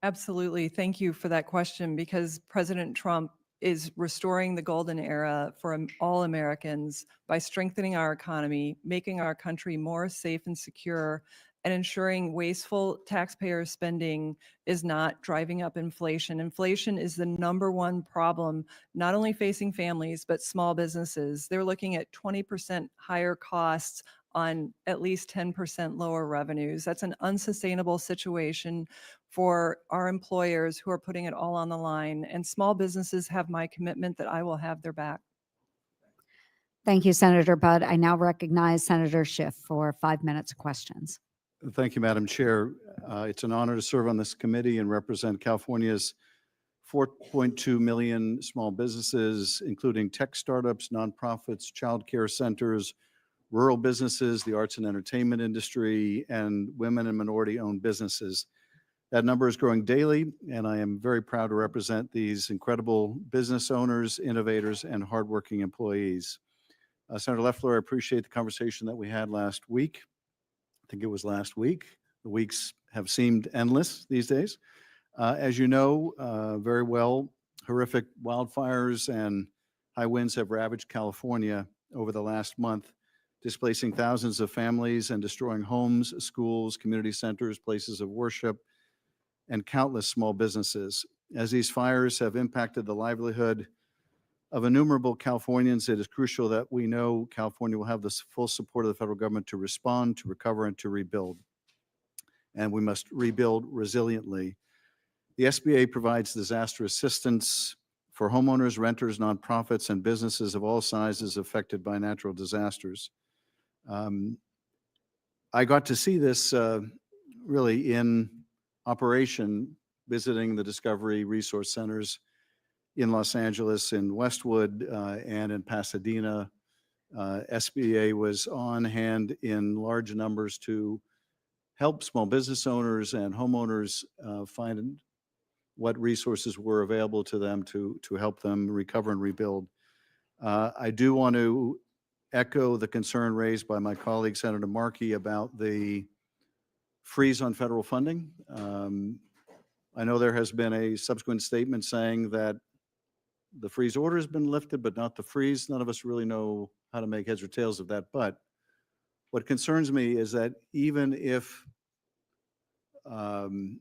Absolutely. Thank you for that question, because President Trump is restoring the golden era for all Americans by strengthening our economy, making our country more safe and secure, and ensuring wasteful taxpayer spending is not driving up inflation. Inflation is the #1 problem, not only facing families, but small businesses. They're looking at 20% higher costs on at least 10% lower revenues. That's an unsustainable situation for our employers who are putting it all on the line. And small businesses have my commitment that I will have their back. Thank you, Senator Budd. I now recognize Senator Schiff for 5 minutes of questions. Thank you, Madam Chair. It's an honor to serve on this committee and represent California's 4.2 million small businesses, including tech startups, nonprofits, childcare centers, rural businesses, the arts and entertainment industry, and women and minority-owned businesses. That number is growing daily, and I am very proud to represent these incredible business owners, innovators, and hardworking employees. Senator Loeffler, I appreciate the conversation that we had last week. I think it was last week. The weeks have seemed endless these days. As you know very well, horrific wildfires and high winds have ravaged California over the last month, displacing thousands of families and destroying homes, schools, community centers, places of worship, and countless small businesses. As these fires have impacted the livelihood of innumerable Californians, it is crucial that we know California will have the full support of the federal government to respond, to recover, and to rebuild. And we must rebuild resiliently. The SBA provides disaster assistance for homeowners, renters, nonprofits, and businesses of all sizes affected by natural disasters. I got to see this really in operation, visiting the Discovery Resource Centers in Los Angeles, in Westwood, and in Pasadena. SBA was on hand in large numbers to help small business owners and homeowners find what resources were available to them to help them recover and rebuild. I do want to echo the concern raised by my colleague, Senator Markey, about the freeze on federal funding. I know there has been a subsequent statement saying that the freeze order has been lifted, but not the freeze. None of us really know how to make heads or tails of that. But what concerns me is that even if the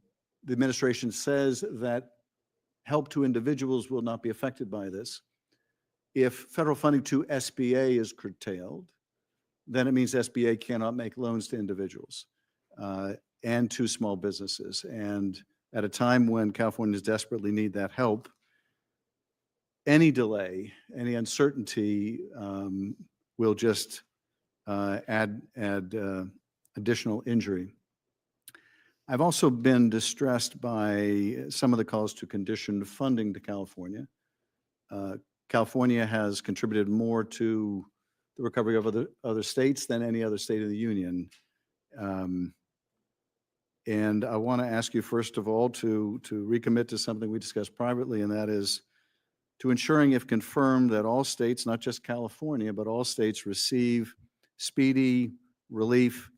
administration says that help to individuals will not be affected by this, if federal funding to SBA is curtailed, then it means SBA cannot make loans to individuals and to small businesses. And at a time when Californians desperately need that help, any delay, any uncertainty will just add additional injury. I've also been distressed by some of the calls to condition funding to California. California has contributed more to the recovery of other states than any other state of the union. And I want to ask you, first of all, to recommit to something we discussed privately, and that is to ensuring, if confirmed, that all states, not just California, but all states receive speedy relief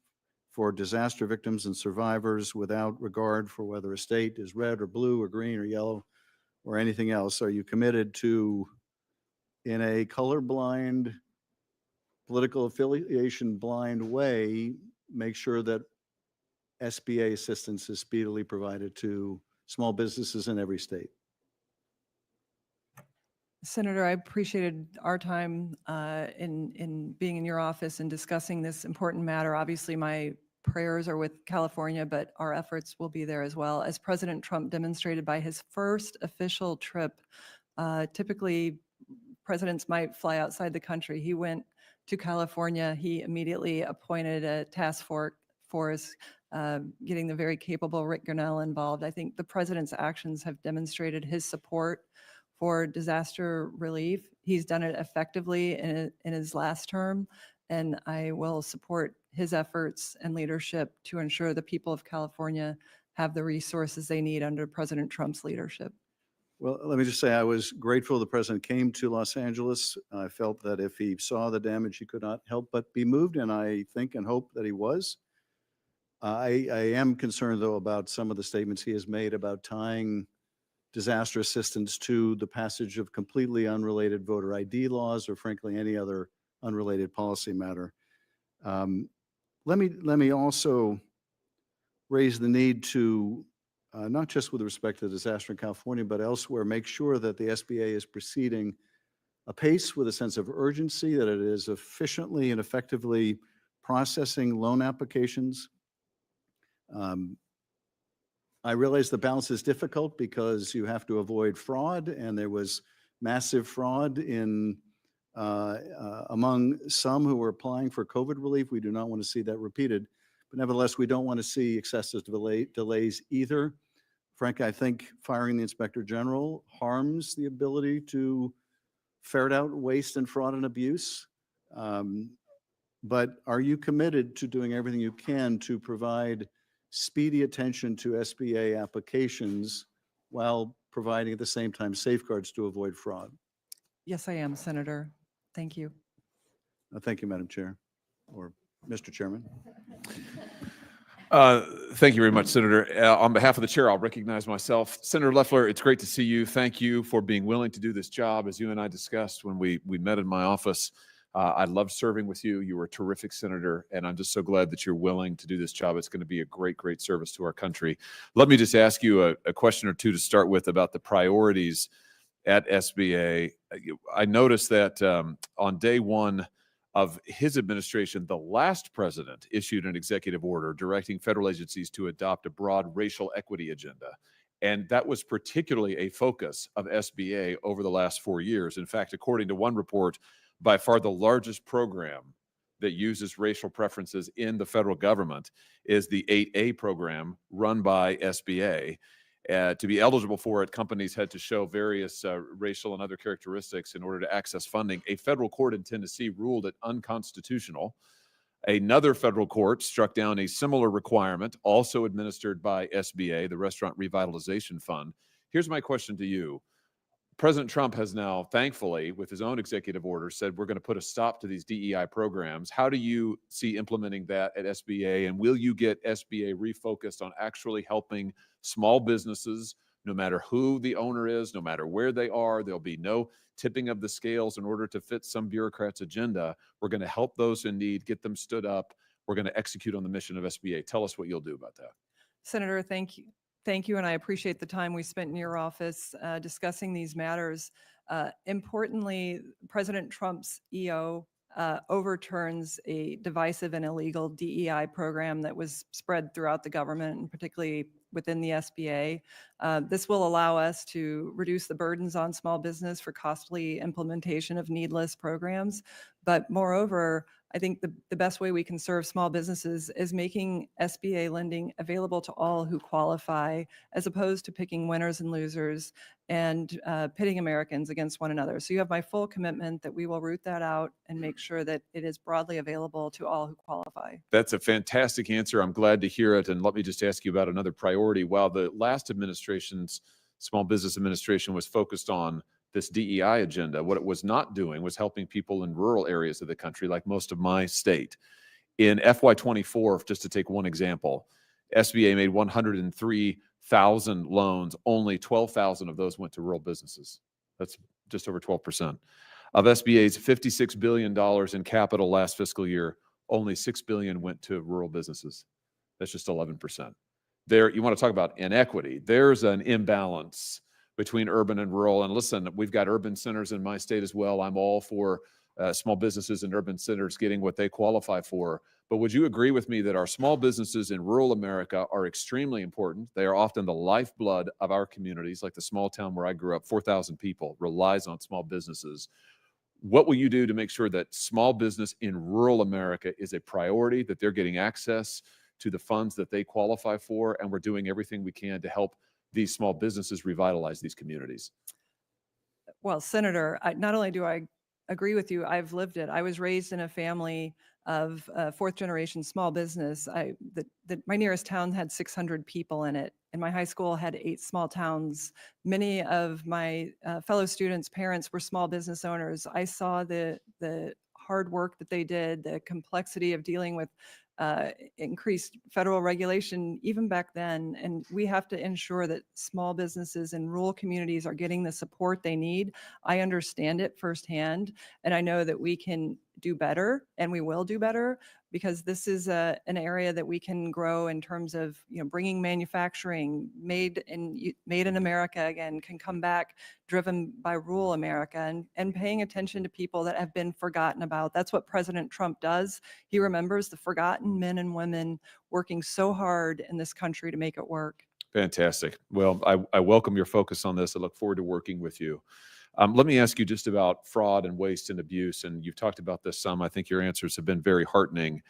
for disaster victims and survivors without regard for whether a state is red or blue or green or yellow or anything else. Are you committed to, in a colorblind, political affiliation blind way, make sure that SBA assistance is speedily provided to small businesses in every state? Senator, I appreciated our time in being in your office and discussing this important matter. Obviously, my prayers are with California, but our efforts will be there as well. As President Trump demonstrated by his first official trip, typically presidents might fly outside the country. He went to California. He immediately appointed a task force, getting the very capable Rick Grinnell involved. I think the president's actions have demonstrated his support for disaster relief. He's done it effectively in his last term, and I will support his efforts and leadership to ensure the people of California have the resources they need under President Trump's leadership. Well, let me just say I was grateful the president came to Los Angeles. I felt that if he saw the damage, he could not help but be moved, and I think and hope that he was. I am concerned, though, about some of the statements he has made about tying disaster assistance to the passage of completely unrelated voter ID laws or, frankly, any other unrelated policy matter. Let me also raise the need to, not just with respect to the disaster in California, but elsewhere, make sure that the SBA is proceeding apace with a sense of urgency, that it is efficiently and effectively processing loan applications. I realize the balance is difficult because you have to avoid fraud, and there was massive fraud in among some who were applying for COVID relief. We do not want to see that repeated, but nevertheless, we don't want to see excessive delays either. Frankly, I think firing the Inspector General harms the ability to ferret out waste and fraud and abuse. But are you committed to doing everything you can to provide speedy attention to SBA applications while providing at the same time safeguards to avoid fraud? Yes, I am, Senator. Thank you. Thank you, Madam Chair, or Mr. Chairman. Thank you very much, Senator. On behalf of the chair, I'll recognize myself. Senator Loeffler, it's great to see you. Thank you for being willing to do this job. As you and I discussed when we met in my office, I loved serving with you. You were a terrific senator, and I'm just so glad that you're willing to do this job. It's going to be a great, great service to our country. Let me just ask you a question or two to start with about the priorities at SBA. I noticed that on day one of his administration, the last president issued an executive order directing federal agencies to adopt a broad racial equity agenda. And that was particularly a focus of SBA over the last 4 years. In fact, according to one report, by far the largest program that uses racial preferences in the federal government is the 8A program run by SBA. To be eligible for it, companies had to show various racial and other characteristics in order to access funding. A federal court in Tennessee ruled it unconstitutional. Another federal court struck down a similar requirement, also administered by SBA, the Restaurant Revitalization Fund. Here's my question to you. President Trump has now, thankfully, with his own executive order, said we're going to put a stop to these DEI programs. How do you see implementing that at SBA? And will you get SBA refocused on actually helping small businesses, no matter who the owner is, no matter where they are? There'll be no tipping of the scales in order to fit some bureaucrat's agenda. We're going to help those in need, get them stood up. We're going to execute on the mission of SBA. Tell us what you'll do about that. Senator, thank you. Thank you, and I appreciate the time we spent in your office discussing these matters. Importantly, President Trump's EO overturns a divisive and illegal DEI program that was spread throughout the government, and particularly within the SBA. This will allow us to reduce the burdens on small business for costly implementation of needless programs. But moreover, I think the best way we can serve small businesses is making SBA lending available to all who qualify, as opposed to picking winners and losers and pitting Americans against one another. So you have my full commitment that we will root that out and make sure that it is broadly available to all who qualify. That's a fantastic answer. I'm glad to hear it. And let me just ask you about another priority. While the last administration's Small Business Administration was focused on this DEI agenda, what it was not doing was helping people in rural areas of the country, like most of my state. In FY24, just to take one example, SBA made 103,000 loans. Only 12,000 of those went to rural businesses. That's just over 12%. Of SBA's $56 billion in capital last fiscal year, only $6 billion went to rural businesses. That's just 11%. There, you want to talk about inequity. There's an imbalance between urban and rural. And listen, we've got urban centers in my state as well. I'm all for small businesses and urban centers getting what they qualify for. But would you agree with me that our small businesses in rural America are extremely important? They are often the lifeblood of our communities, like the small town where I grew up, 4,000 people relies on small businesses. What will you do to make sure that small business in rural America is a priority, that they're getting access to the funds that they qualify for, and we're doing everything we can to help these small businesses revitalize these communities? Well, Senator, not only do I agree with you, I've lived it. I was raised in a family of fourth generation small business. My nearest town had 600 people in it, and my high school had 8 small towns. Many of my fellow students' parents were small business owners. I saw the hard work that they did, the complexity of dealing with increased federal regulation even back then. And we have to ensure that small businesses in rural communities are getting the support they need. I understand it firsthand, and I know that we can do better, and we will do better, because this is an area that we can grow in terms of, bringing manufacturing made in America again can come back, driven by rural America, and paying attention to people that have been forgotten about. That's what President Trump does. He remembers the forgotten men and women working so hard in this country to make it work. Fantastic. Well, I welcome your focus on this. I look forward to working with you. Let me ask you just about fraud and waste and abuse. And you've talked about this some. I think your answers have been very heartening.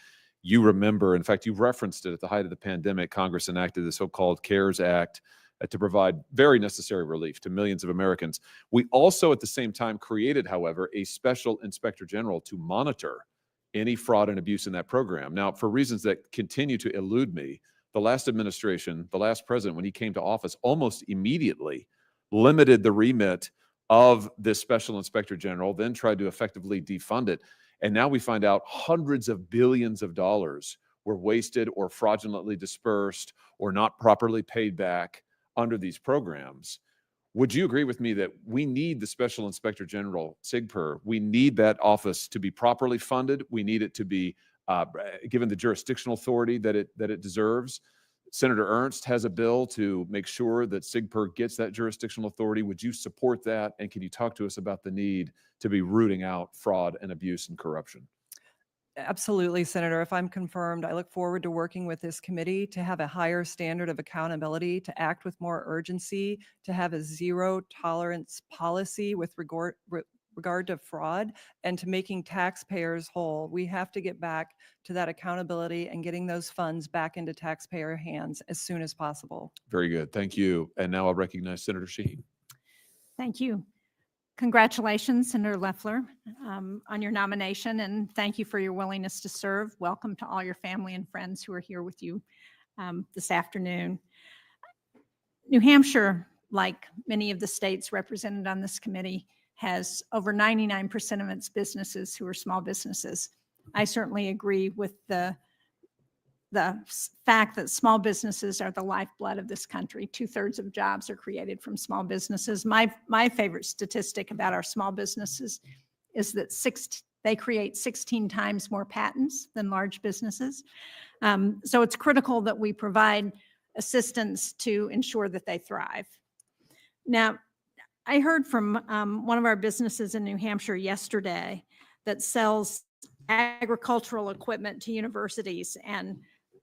You remember, in fact, you referenced it at the height of the pandemic. Congress enacted the so-called CARES Act to provide very necessary relief to millions of Americans. We also, at the same time, created, however, a special inspector general to monitor any fraud and abuse in that program. Now, for reasons that continue to elude me, the last administration, the last president, when he came to office, almost immediately limited the remit of this special inspector general, then tried to effectively defund it. And now we find out hundreds of billions of dollars were wasted or fraudulently dispersed or not properly paid back under these programs. Would you agree with me that we need the special inspector general, SIGPER? We need that office to be properly funded. We need it to be given the jurisdictional authority that it deserves. Senator Ernst has a bill to make sure that SIGPER gets that jurisdictional authority. Would you support that? And can you talk to us about the need to be rooting out fraud and abuse and corruption? Absolutely, Senator. If I'm confirmed, I look forward to working with this committee to have a higher standard of accountability, to act with more urgency, to have a zero tolerance policy with regard to fraud, and to making taxpayers whole. We have to get back to that accountability and getting those funds back into taxpayer hands as soon as possible. Very good. Thank you. And now I'll recognize Senator Shaheen. Thank you. Congratulations, Senator Loeffler, on your nomination, and thank you for your willingness to serve. Welcome to all your family and friends who are here with you this afternoon. New Hampshire, like many of the states represented on this committee, has over 99% of its businesses who are small businesses. I certainly agree with the fact that small businesses are the lifeblood of this country. 2/3 of jobs are created from small businesses. My favorite statistic about our small businesses is that they create 16 times more patents than large businesses. So it's critical that we provide assistance to ensure that they thrive. Now, I heard from one of our businesses in New Hampshire yesterday that sells agricultural equipment to universities, and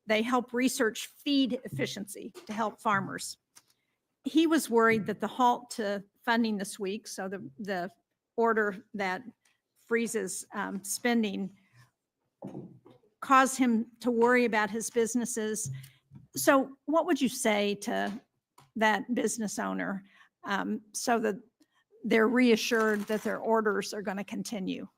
they help research feed efficiency to help farmers. He was worried that the halt to funding this week, so the order that freezes spending, caused him to worry about his businesses. So what would you say to that business owner so that they're reassured that their orders are going to continue?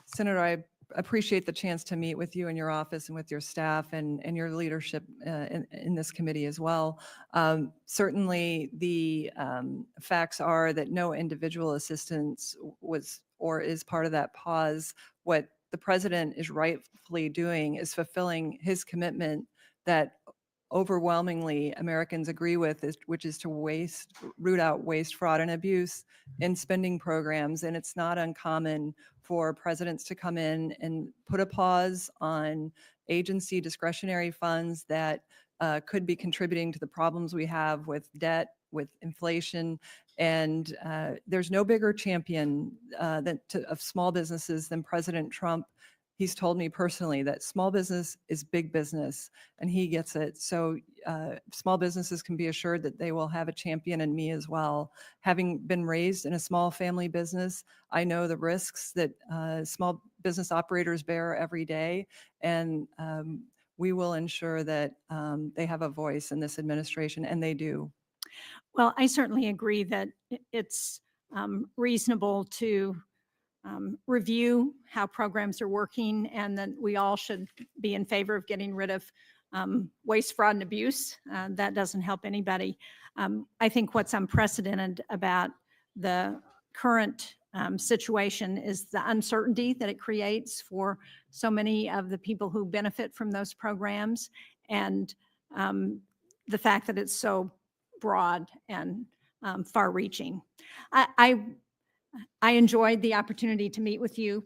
Senator, I appreciate the chance to meet with you in your office and with your staff and your leadership in this committee as well. Certainly, the facts are that no individual assistance was or is part of that pause. What the president is rightfully doing is fulfilling his commitment that overwhelmingly Americans agree with, which is to root out waste, fraud, and abuse in spending programs. And it's not uncommon for presidents to come in and put a pause on agency discretionary funds that could be contributing to the problems we have with debt, with inflation. And there's no bigger champion of small businesses than President Trump. He's told me personally that small business is big business, and he gets it. So small businesses can be assured that they will have a champion in me as well. Having been raised in a small family business, I know the risks that small business operators bear every day, and we will ensure that they have a voice in this administration, and they do. Well, I certainly agree that it's reasonable to review how programs are working, and that we all should be in favor of getting rid of waste, fraud, and abuse. That doesn't help anybody. I think what's unprecedented about the current situation is the uncertainty that it creates for so many of the people who benefit from those programs, and the fact that it's so broad and far-reaching. I I enjoyed the opportunity to meet with you,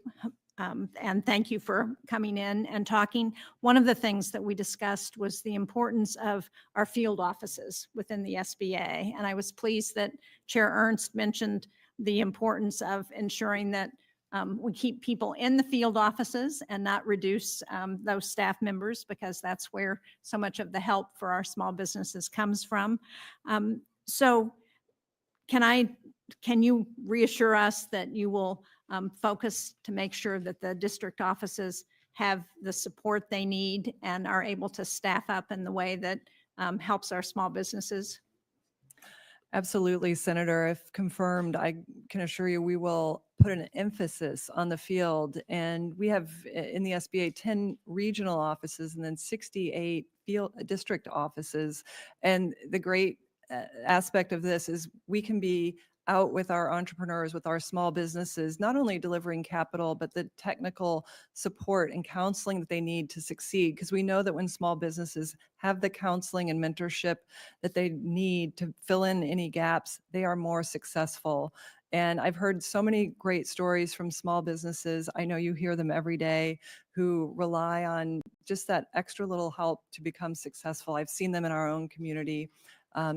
and thank you for coming in and talking. One of the things that we discussed was the importance of our field offices within the SBA, and I was pleased that Chair Ernst mentioned the importance of ensuring that we keep people in the field offices and not reduce those staff members, because that's where so much of the help for our small businesses comes from. So can you reassure us that you will focus to make sure that the district offices have the support they need and are able to staff up in the way that helps our small businesses? Absolutely, Senator. If confirmed, I can assure you we will put an emphasis on the field. And we have in the SBA 10 regional offices and then 68 field district offices. And the great aspect of this is we can be out with our entrepreneurs, with our small businesses, not only delivering capital, but the technical support and counseling that they need to succeed. Because we know that when small businesses have the counseling and mentorship that they need to fill in any gaps, they are more successful. And I've heard so many great stories from small businesses. I know you hear them every day, who rely on just that extra little help to become successful. I've seen them in our own community.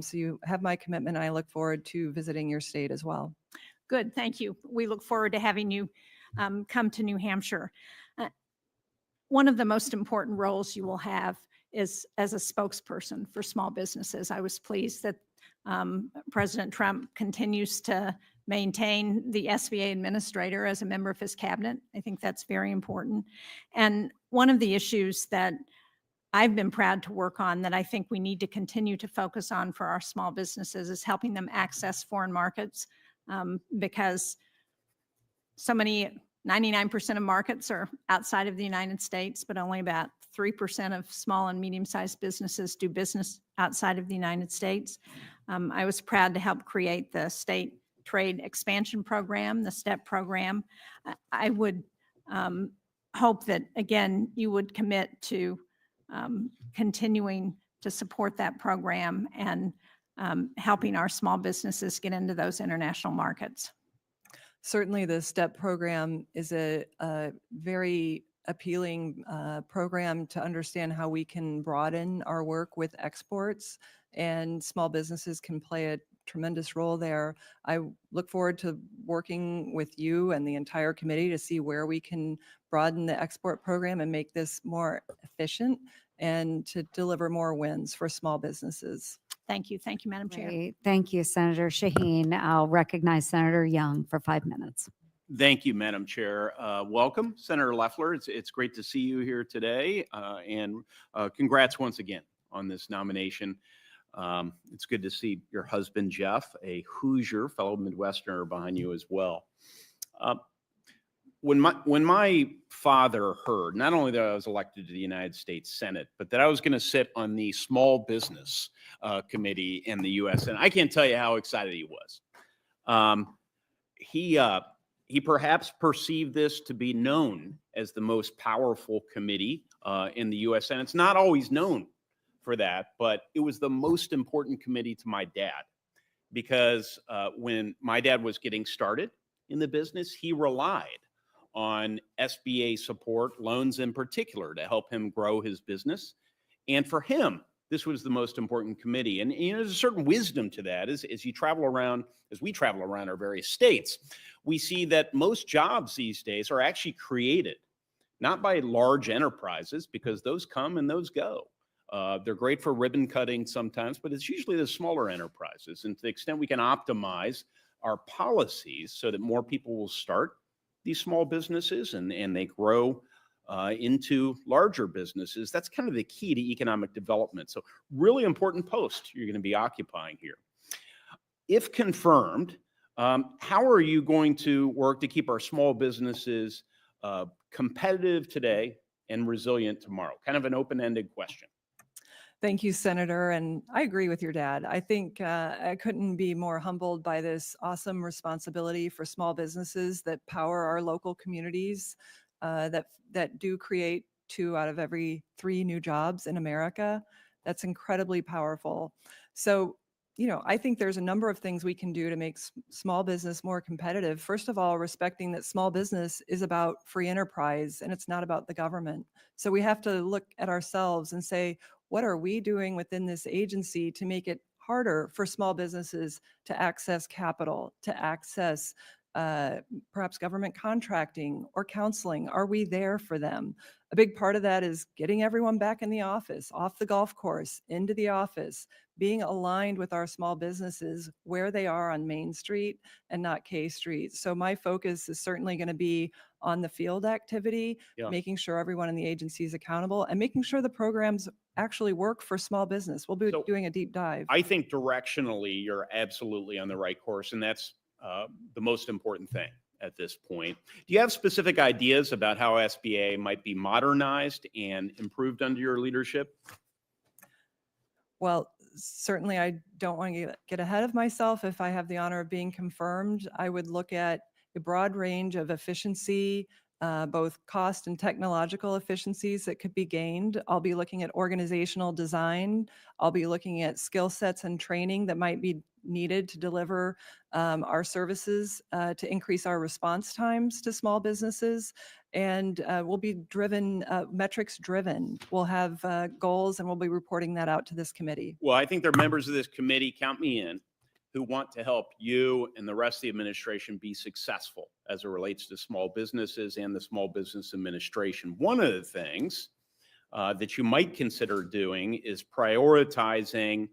So you have my commitment, and I look forward to visiting your state as well. Good, thank you. We look forward to having you come to New Hampshire. One of the most important roles you will have is as a spokesperson for small businesses. I was pleased that President Trump continues to maintain the SBA administrator as a member of his cabinet. I think that's very important. And one of the issues that I've been proud to work on that I think we need to continue to focus on for our small businesses is helping them access foreign markets, because so many, 99% of markets are outside of the United States, but only about 3% of small and medium-sized businesses do business outside of the United States. I was proud to help create the State Trade Expansion Program, the STEP program. I would hope that, again, you would commit to continuing to support that program and helping our small businesses get into those international markets. Certainly, the STEP program is a very appealing program to understand how we can broaden our work with exports, and small businesses can play a tremendous role there. I look forward to working with you and the entire committee to see where we can broaden the export program and make this more efficient and to deliver more wins for small businesses. Thank you. Thank you, Madam Chair. Great. Thank you, Senator Shaheen. I'll recognize Senator Young for 5 minutes. Thank you, Madam Chair. Welcome, Senator Loeffler. It's great to see you here today, and congrats once again on this nomination. It's good to see your husband, Jeff, a Hoosier, fellow Midwesterner, behind you as well. When my father heard not only that I was elected to the United States Senate, but that I was going to sit on the Small Business Committee in the U.S., and I can't tell you how excited he was. He perhaps perceived this to be known as the most powerful committee in the U.S. Senate. It's not always known for that, but it was the most important committee to my dad, because when my dad was getting started in the business, he relied on SBA support, loans in particular, to help him grow his business. And for him, this was the most important committee. And there's a certain wisdom to that as you travel around, as we travel around our various states, we see that most jobs these days are actually created, not by large enterprises, because those come and those go. They're great for ribbon cutting sometimes, but it's usually the smaller enterprises. And to the extent we can optimize our policies so that more people will start these small businesses and they grow into larger businesses, that's kind of the key to economic development. So really important post you're going to be occupying here. If confirmed, how are you going to work to keep our small businesses competitive today and resilient tomorrow? Kind of an open-ended question. Thank you, Senator. And I agree with your dad. I think I couldn't be more humbled by this awesome responsibility for small businesses that power our local communities, that do create 2 out of every 3 new jobs in America. That's incredibly powerful. So I think there's a number of things we can do to make small business more competitive. First of all, respecting that small business is about free enterprise and it's not about the government. So we have to look at ourselves and say, what are we doing within this agency to make it harder for small businesses to access capital, to access perhaps government contracting or counseling? Are we there for them? A big part of that is getting everyone back in the office, off the golf course, into the office, being aligned with our small businesses where they are on Main Street and not K Street. So my focus is certainly going to be on the field activity, Yeah. making sure everyone in the agency is accountable and making sure the programs actually work for small business. We'll be So, doing a deep dive. I think directionally, you're absolutely on the right course, and that's the most important thing at this point. Do you have specific ideas about how SBA might be modernized and improved under your leadership? Well, certainly I don't want to get ahead of myself. If I have the honor of being confirmed, I would look at a broad range of efficiency, both cost and technological efficiencies that could be gained. I'll be looking at organizational design. I'll be looking at skill sets and training that might be needed to deliver our services to increase our response times to small businesses. And we'll be metrics driven. We'll have goals and we'll be reporting that out to this committee. Well, I think there are members of this committee, count me in, who want to help you and the rest of the administration be successful as it relates to small businesses and the Small Business Administration. One of the things that you might consider doing is prioritizing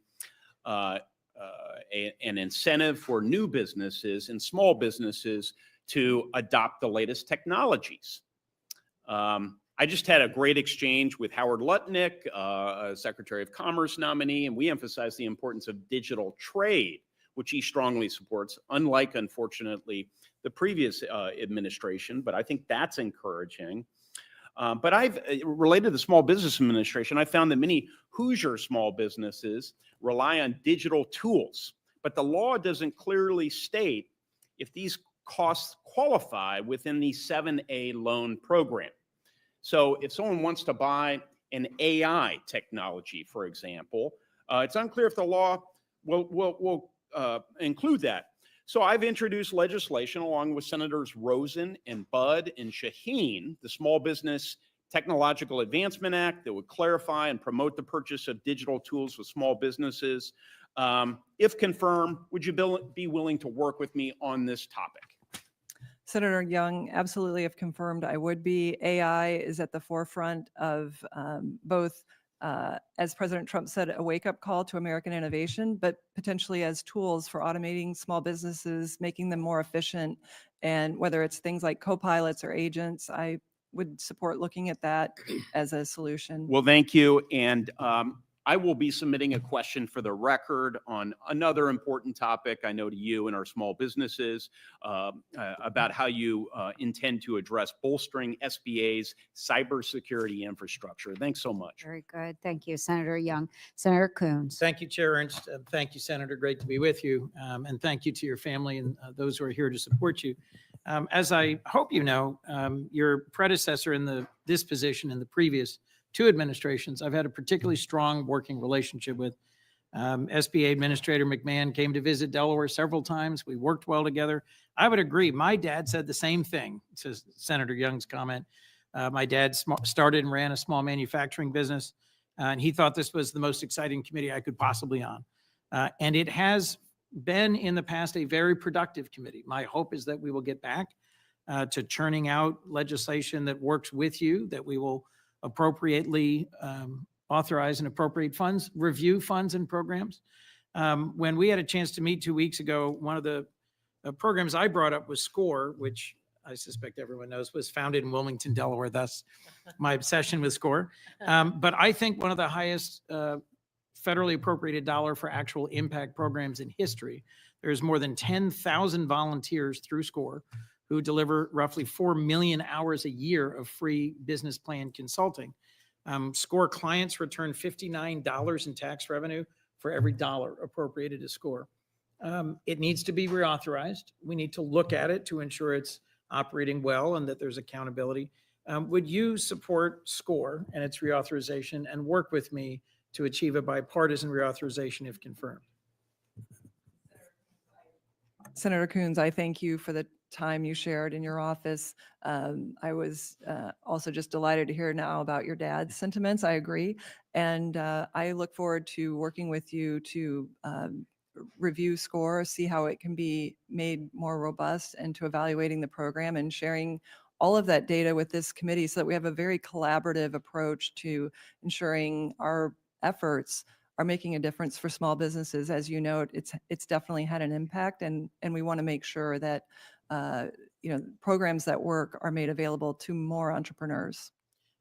an incentive for new businesses and small businesses to adopt the latest technologies. I just had a great exchange with Howard Lutnick, Secretary of Commerce nominee, and we emphasized the importance of digital trade, which he strongly supports, unlike, unfortunately, the previous administration. But I think that's encouraging. But related to the Small Business Administration, I found that many Hoosier small businesses rely on digital tools, but the law doesn't clearly state if these costs qualify within the 7A loan program. So if someone wants to buy an AI technology, for example, it's unclear if the law will include that. So I've introduced legislation along with Senators Rosen and Budd and Shaheen, the Small Business Technological Advancement Act, that would clarify and promote the purchase of digital tools with small businesses. If confirmed, would you be willing to work with me on this topic? Senator Young, absolutely, if confirmed, I would be. AI is at the forefront of both, as President Trump said, a wake-up call to American innovation, but potentially as tools for automating small businesses, making them more efficient. And whether it's things like co-pilots or agents, I would support looking at that as a solution. Well, thank you. And I will be submitting a question for the record on another important topic I know to you and our small businesses about how you intend to address bolstering SBA's cybersecurity infrastructure. Thanks so much. Very good. Thank you, Senator Young. Senator Coons. Thank you, Chair Ernst. Thank you, Senator. Great to be with you. And thank you to your family and those who are here to support you. As I hope you know, your predecessor in this position in the previous two administrations, I've had a particularly strong working relationship with. SBA Administrator McMahon came to visit Delaware several times. We worked well together. I would agree. My dad said the same thing, says Senator Young's comment. My dad started and ran a small manufacturing business, and he thought this was the most exciting committee I could possibly on. And it has been in the past a very productive committee. My hope is that we will get back to churning out legislation that works with you, that we will appropriately authorize and appropriate funds, review funds and programs. When we had a chance to meet 2 weeks ago, one of the programs I brought up was SCORE, which I suspect everyone knows was founded in Wilmington, Delaware. That's my obsession with SCORE. But I think one of the highest federally appropriated dollar for actual impact programs in history. There's more than 10,000 volunteers through SCORE who deliver roughly 4 million hours a year of free business plan consulting. SCORE clients return $59 in tax revenue for every dollar appropriated to SCORE. It needs to be reauthorized. We need to look at it to ensure it's operating well and that there's accountability. Would you support SCORE and its reauthorization and work with me to achieve a bipartisan reauthorization if confirmed? Senator Coons, I thank you for the time you shared in your office. I was also just delighted to hear now about your dad's sentiments. I agree. And I look forward to working with you to review SCORE, see how it can be made more robust, and to evaluating the program and sharing all of that data with this committee so that we have a very collaborative approach to ensuring our efforts are making a difference for small businesses. As you note, it's definitely had an impact, and we want to make sure that programs that work are made available to more entrepreneurs.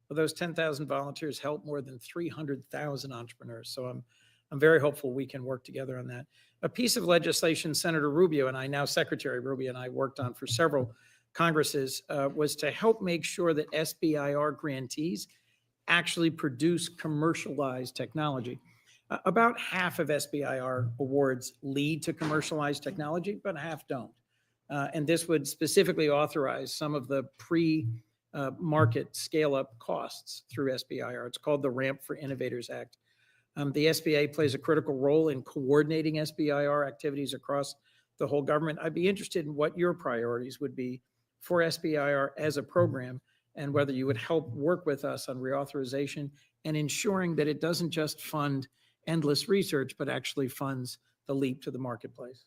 Well, those 10,000 volunteers help more than 300,000 entrepreneurs. So I'm very hopeful we can work together on that. A piece of legislation Senator Rubio and I, now Secretary Rubio and I, worked on for several Congresses was to help make sure that SBIR grantees actually produce commercialized technology. About half of SBIR awards lead to commercialized technology, but half don't. And this would specifically authorize some of the pre-market scale-up costs through SBIR. It's called the Ramp for Innovators Act. The SBA plays a critical role in coordinating SBIR activities across the whole government. I'd be interested in what your priorities would be for SBIR as a program, and whether you would help work with us on reauthorization and ensuring that it doesn't just fund endless research, but actually funds the leap to the marketplace.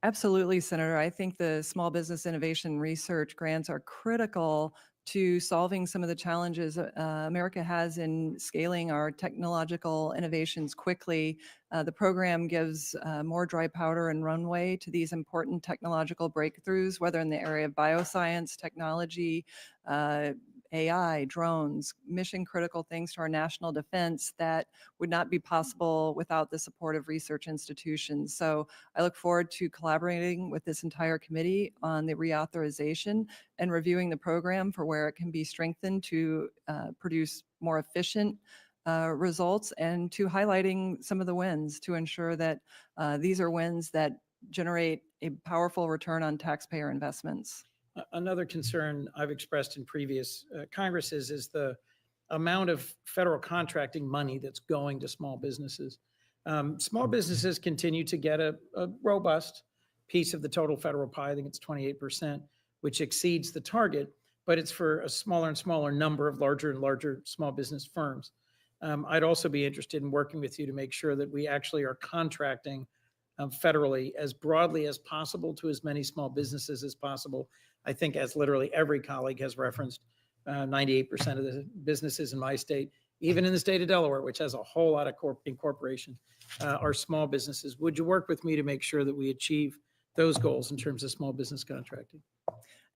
Absolutely, Senator. I think the small business innovation research grants are critical to solving some of the challenges America has in scaling our technological innovations quickly. The program gives more dry powder and runway to these important technological breakthroughs, whether in the area of bioscience, technology, AI, drones, mission critical things to our national defense that would not be possible without the support of research institutions. So I look forward to collaborating with this entire committee on the reauthorization and reviewing the program for where it can be strengthened to produce more efficient results, and to highlighting some of the wins to ensure that these are wins that generate a powerful return on taxpayer investments. Another concern I've expressed in previous Congresses is the amount of federal contracting money that's going to small businesses. Small businesses continue to get a robust piece of the total federal pie. I think it's 28%, which exceeds the target, but it's for a smaller and smaller number of larger and larger small business firms. I'd also be interested in working with you to make sure that we actually are contracting federally as broadly as possible to as many small businesses as possible. I think, as literally every colleague has referenced, 98% of the businesses in my state, even in the state of Delaware, which has a whole lot of incorporation, are small businesses. Would you work with me to make sure that we achieve those goals in terms of small business contracting?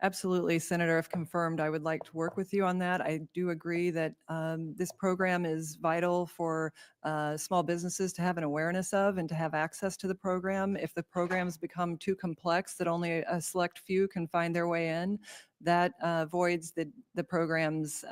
Absolutely, Senator. If confirmed, I would like to work with you on that. I do agree that this program is vital for small businesses to have an awareness of and to have access to the program. If the programs become too complex that only a select few can find their way in, that voids the program's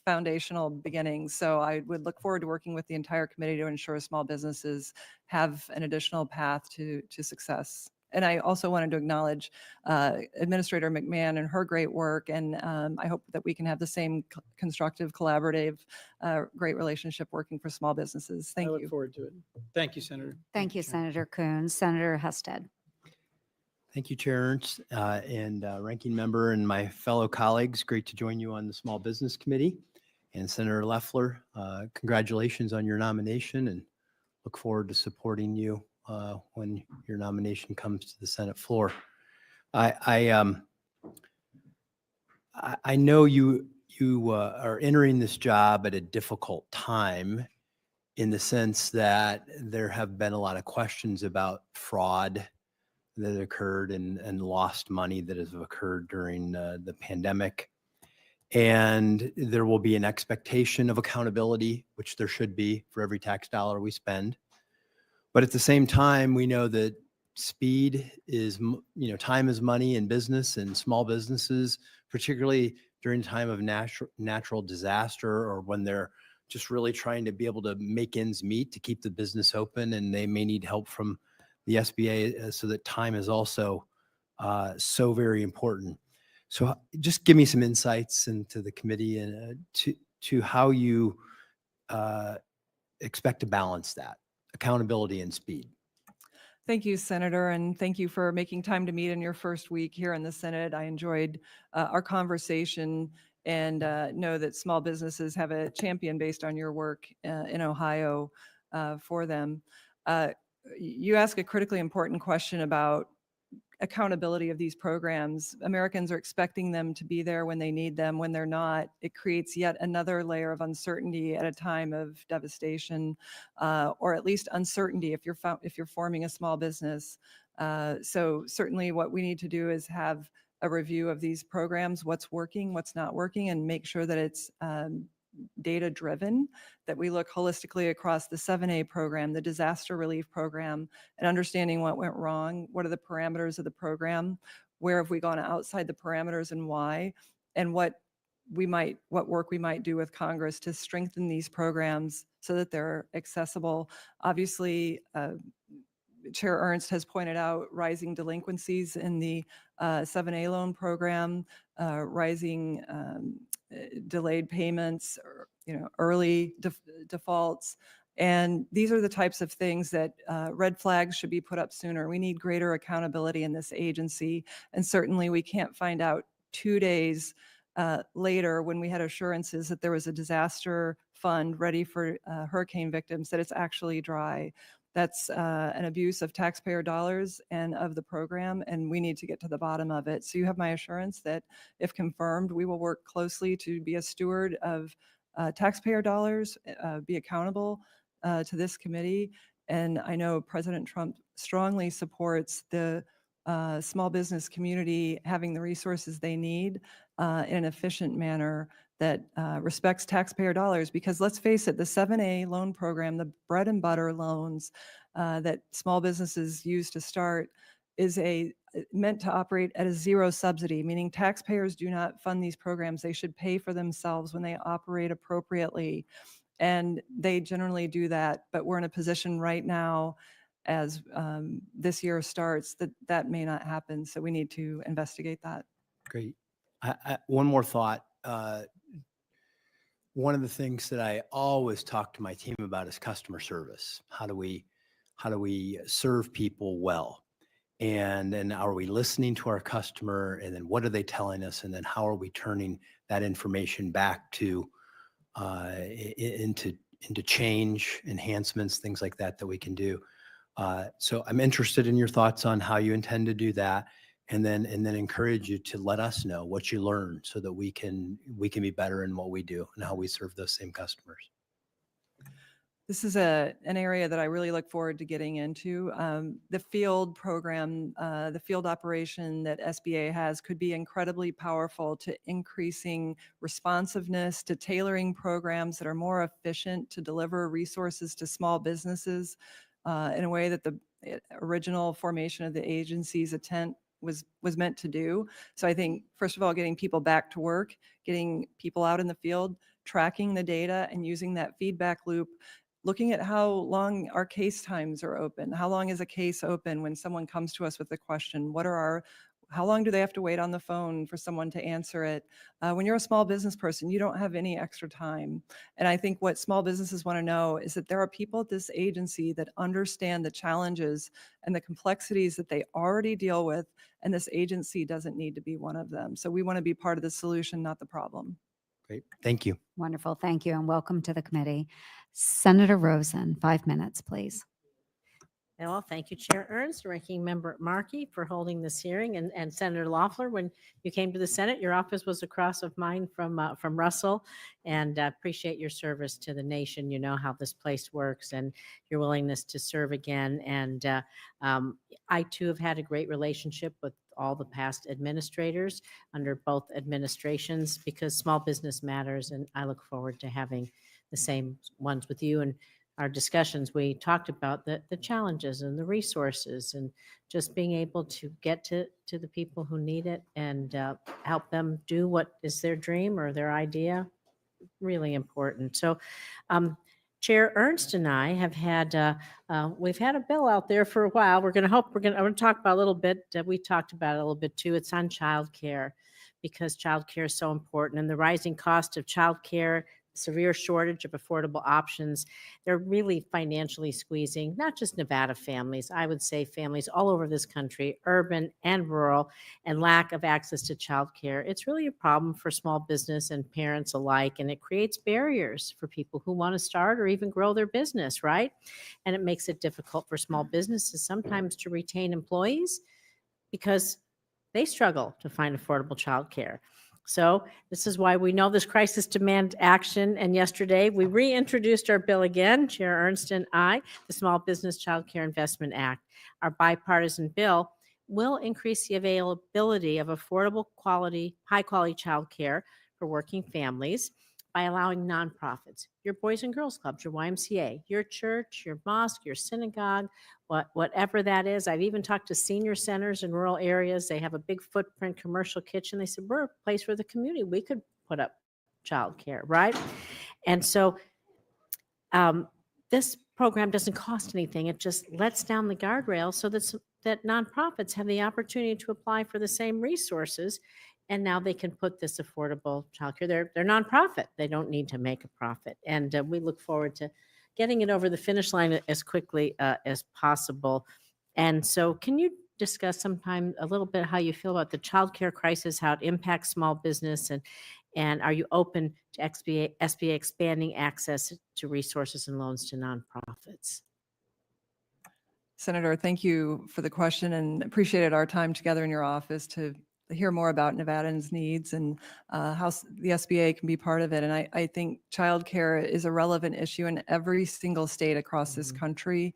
foundational beginnings. So I would look forward to working with the entire committee to ensure small businesses have an additional path to success. And I also wanted to acknowledge Administrator McMahon and her great work. And I hope that we can have the same constructive, collaborative, great relationship working for small businesses. Thank I you. look forward to it. Thank you, Senator. Thank you, Senator Coons. Senator Husted. Thank you, Chair Ernst, and Ranking Member and my fellow colleagues. Great to join you on the Small Business Committee. And Senator Loeffler, congratulations on your nomination, and look forward to supporting you when your nomination comes to the Senate floor. I know you are entering this job at a difficult time, in the sense that there have been a lot of questions about fraud that occurred and lost money that has occurred during the pandemic. And there will be an expectation of accountability, which there should be for every tax dollar we spend. But at the same time, we know that speed is, time is money in business, and small businesses, particularly during a time of natural disaster, or when they're just really trying to be able to make ends meet to keep the business open, and they may need help from the SBA, so that time is also so very important. So just give me some insights into the committee and to how you expect to balance that accountability and speed. Thank you, Senator, and thank you for making time to meet in your first week here in the Senate. I enjoyed our conversation and know that small businesses have a champion based on your work in Ohio for them. You ask a critically important question about accountability of these programs. Americans are expecting them to be there when they need them. When they're not, it creates yet another layer of uncertainty at a time of devastation, or at least uncertainty if you're forming a small business. So certainly what we need to do is have a review of these programs, what's working, what's not working, and make sure that it's data driven, that we look holistically across the 7A program, the disaster relief program, and understanding what went wrong, what are the parameters of the program, where have we gone outside the parameters and why, and what work we might do with Congress to strengthen these programs so that they're accessible. Obviously, Chair Ernst has pointed out rising delinquencies in the 7A loan program, rising delayed payments, or, early defaults. And these are the types of things that red flags should be put up sooner. We need greater accountability in this agency. And certainly we can't find out 2 days later, when we had assurances that there was a disaster fund ready for hurricane victims, that it's actually dry. That's an abuse of taxpayer dollars and of the program, and we need to get to the bottom of it. So you have my assurance that if confirmed, we will work closely to be a steward of taxpayer dollars, be accountable to this committee. And I know President Trump strongly supports the small business community having the resources they need in an efficient manner that respects taxpayer dollars, because let's face it, the 7A loan program, the bread and butter loans that small businesses use to start, is meant to operate at a zero subsidy, meaning taxpayers do not fund these programs. They should pay for themselves when they operate appropriately. And they generally do that, but we're in a position right now as this year starts that may not happen. So we need to investigate that. Great. One more thought. One of the things that I always talk to my team about is customer service. How do we serve people well? And then are we listening to our customer? And then what are they telling us? And then how are we turning that information back to into change, enhancements, things like that we can do. So I'm interested in your thoughts on how you intend to do that, and then encourage you to let us know what you learn so that we can be better in what we do and how we serve those same customers. This is an area that I really look forward to getting into. The field program, the field operation that SBA has could be incredibly powerful to increasing responsiveness, to tailoring programs that are more efficient to deliver resources to small businesses in a way that the original formation of the agency's intent was meant to do. So I think, first of all, getting people back to work, getting people out in the field, tracking the data and using that feedback loop, looking at how long our case times are open. How long is a case open when someone comes to us with a question? How long do they have to wait on the phone for someone to answer it? When you're a small business person, you don't have any extra time. And I think what small businesses want to know is that there are people at this agency that understand the challenges and the complexities that they already deal with, and this agency doesn't need to be one of them. So we want to be part of the solution, not the problem. Great. Thank you. Wonderful. Thank you, and welcome to the committee. Senator Rosen, 5 minutes, please. Well, thank you, Chair Ernst, Ranking Member Markey, for holding this hearing, and Senator Loeffler. When you came to the Senate, your office was across of mine from Russell, and appreciate your service to the nation. You know how this place works and your willingness to serve again. And I too have had a great relationship with all the past administrators under both administrations, because small business matters, and I look forward to having the same ones with you. And our discussions, we talked about the challenges and the resources, and just being able to get to the people who need it and help them do what is their dream or their idea. Really important. So Chair Ernst and I have had, we've had a bill out there for a while. I'm going to talk about a little bit. We talked about it a little bit too. It's on childcare, because childcare is so important, and the rising cost of childcare, severe shortage of affordable options. They're really financially squeezing not just Nevada families, I would say families all over this country, urban and rural, and lack of access to childcare. It's really a problem for small business and parents alike, and it creates barriers for people who want to start or even grow their business, right? And it makes it difficult for small businesses sometimes to retain employees because they struggle to find affordable childcare. So this is why we know this crisis demands action. And yesterday we reintroduced our bill again, Chair Ernst and I, the Small Business Child Care Investment Act. Our bipartisan bill will increase the availability of affordable high quality childcare for working families by allowing nonprofits, your Boys and Girls Clubs, your YMCA, your church, your mosque, your synagogue, whatever that is. I've even talked to senior centers in rural areas. They have a big footprint commercial kitchen. They said, we're a place for the community. We could put up childcare, right? And so this program doesn't cost anything. It just lets down the guardrails so that nonprofits have the opportunity to apply for the same resources. And now they can put this affordable childcare. They're nonprofit. They don't need to make a profit. And we look forward to getting it over the finish line as quickly as possible. And so can you discuss sometime a little bit how you feel about the childcare crisis, how it impacts small business, and are you open to SBA expanding access to resources and loans to nonprofits? Senator, thank you for the question and appreciated our time together in your office to hear more about Nevadans' needs and how the SBA can be part of it. And I think childcare is a relevant issue in every single state across this country.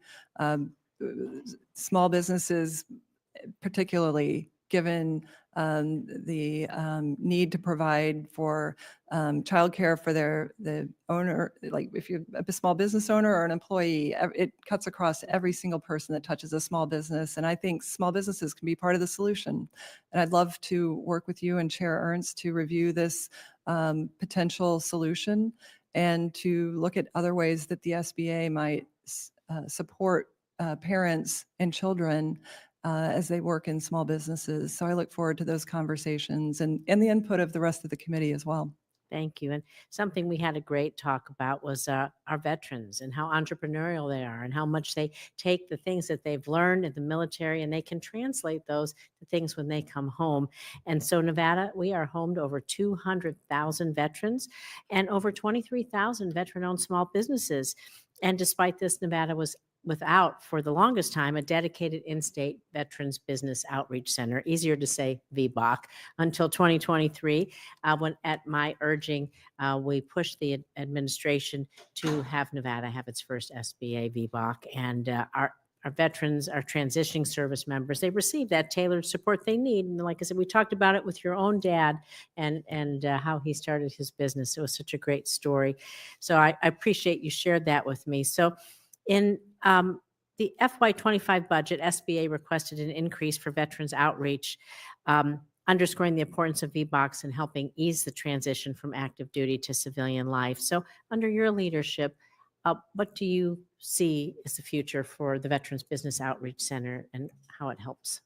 Small businesses, particularly given the need to provide for childcare for the owner, like if you're a small business owner or an employee, it cuts across every single person that touches a small business. And I think small businesses can be part of the solution. And I'd love to work with you and Chair Ernst to review this potential solution and to look at other ways that the SBA might support parents and children as they work in small businesses. So I look forward to those conversations and the input of the rest of the committee as well. Thank you. And something we had a great talk about was our veterans and how entrepreneurial they are and how much they take the things that they've learned in the military and they can translate those to things when they come home. And so Nevada, we are home to over 200,000 veterans and over 23,000 veteran-owned small businesses. And despite this, Nevada was without, for the longest time, a dedicated in-state Veterans Business Outreach Center, easier to say VBOC, until 2023, when at my urging, we pushed the administration to have Nevada have its first SBA VBOC. And our veterans, our transitioning service members, they receive that tailored support they need. And like I said, we talked about it with your own dad and how he started his business. It was such a great story. So I appreciate you shared that with me. So in the FY25 budget, SBA requested an increase for veterans outreach, underscoring the importance of VBOCs in helping ease the transition from active duty to civilian life. So under your leadership, what do you see as the future for the Veterans Business Outreach Center and how it helps?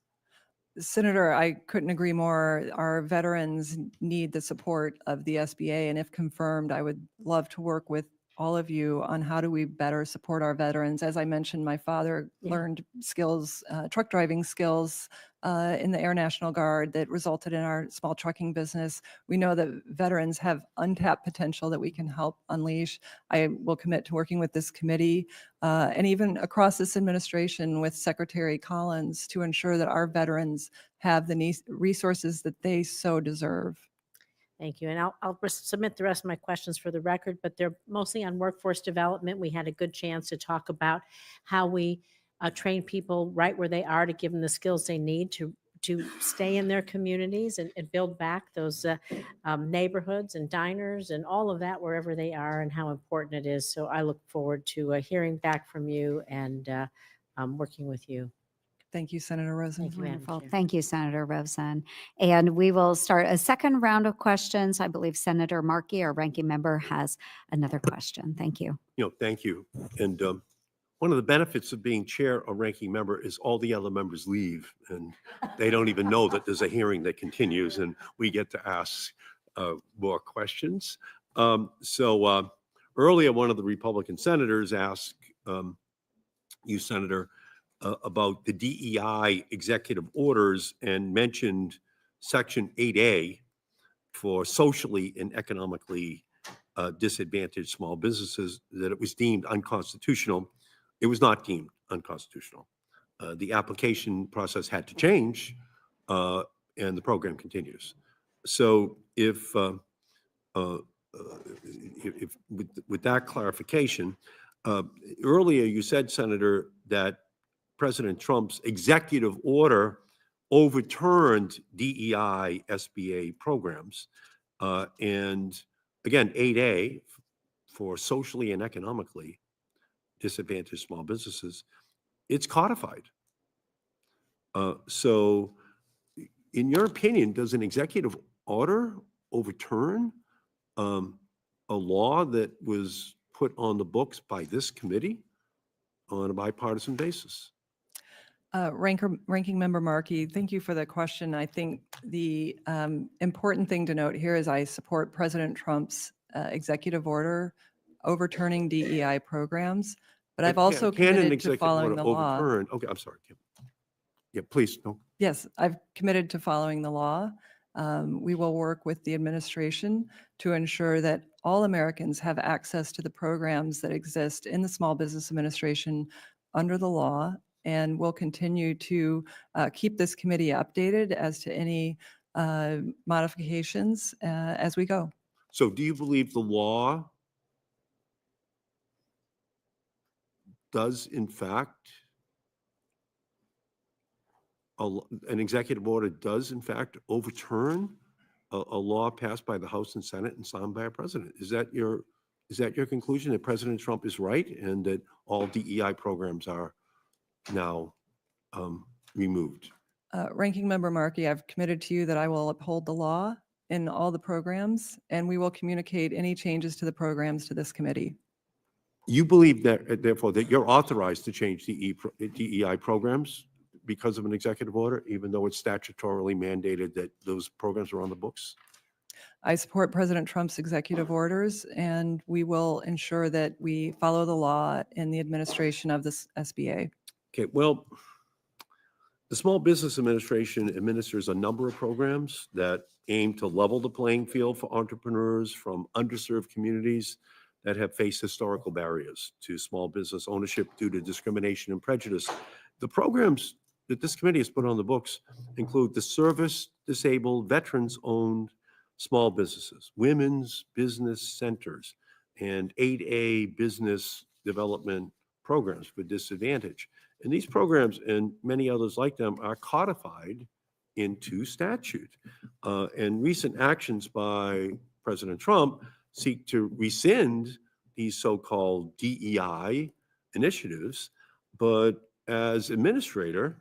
Senator, I couldn't agree more. Our veterans need the support of the SBA, and if confirmed, I would love to work with all of you on how do we better support our veterans. As I mentioned, my father learned skills, truck driving skills in the Air National Guard that resulted in our small trucking business. We know that veterans have untapped potential that we can help unleash. I will commit to working with this committee and even across this administration with Secretary Collins to ensure that our veterans have the resources that they so deserve. Thank you. And I'll submit the rest of my questions for the record, but they're mostly on workforce development. We had a good chance to talk about how we train people right where they are to give them the skills they need to stay in their communities and build back those neighborhoods and diners and all of that wherever they are and how important it is. So I look forward to hearing back from you and working with you. Thank you, Senator Rosen. Thank you, Madam Chair. Thank you, Senator Rosen. And we will start a second round of questions. I believe Senator Markey, our ranking member, has another question. Thank you. Thank you. And one of the benefits of being chair or ranking member is all the other members leave and they don't even know that there's a hearing that continues and we get to ask more questions. Earlier, one of the Republican senators asked you, Senator, about the DEI executive orders and mentioned Section 8A for socially and economically disadvantaged small businesses, that it was deemed unconstitutional. It was not deemed unconstitutional. The application process had to change, and the program continues. So if with that clarification, earlier you said, Senator, that President Trump's executive order overturned DEI SBA programs. And again, 8A for socially and economically disadvantaged small businesses, it's codified. So in your opinion, does an executive order overturn a law that was put on the books by this committee on a bipartisan basis? Ranking Member Markey, thank you for the question. I think the important thing to note here is I support President Trump's executive order overturning DEI programs, but I've also Can an committed to executive following order the law. overturn? Okay, I'm sorry. Yeah, please. No. Yes, I've committed to following the law. We will work with the administration to ensure that all Americans have access to the programs that exist in the Small Business Administration under the law, and we'll continue to keep this committee updated as to any modifications as we go. So do you believe the law does in fact, an executive order does in fact overturn a law passed by the House and Senate and signed by a president? Is that your conclusion, that President Trump is right and that all DEI programs are now removed? Ranking Member Markey, I've committed to you that I will uphold the law in all the programs, and we will communicate any changes to the programs to this committee. You believe that, therefore, that you're authorized to change DEI programs because of an executive order, even though it's statutorily mandated that those programs are on the books? I support President Trump's executive orders, and we will ensure that we follow the law in the administration of this SBA. Okay, well, the Small Business Administration administers a number of programs that aim to level the playing field for entrepreneurs from underserved communities that have faced historical barriers to small business ownership due to discrimination and prejudice. The programs that this committee has put on the books include the Service Disabled Veterans-Owned Small Businesses, Women's Business Centers, and 8A Business Development Programs for Disadvantage. And these programs and many others like them are codified into statute. And recent actions by President Trump seek to rescind these so-called DEI initiatives. But as administrator,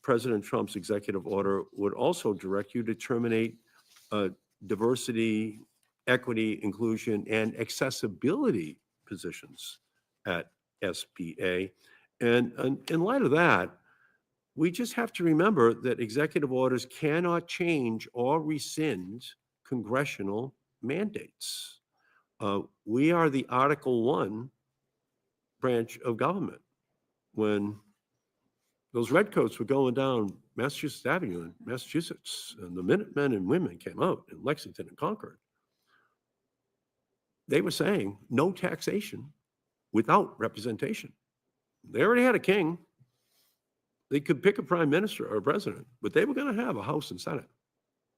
President Trump's executive order would also direct you to terminate diversity, equity, inclusion, and accessibility positions at SBA. And in light of that, we just have to remember that executive orders cannot change or rescind congressional mandates. We are the Article 1 branch of government. When those redcoats were going down Massachusetts Avenue in Massachusetts, and the Minutemen and women came out in Lexington and Concord, they were saying no taxation without representation. They already had a king. They could pick a prime minister or a president, but they were going to have a House and Senate,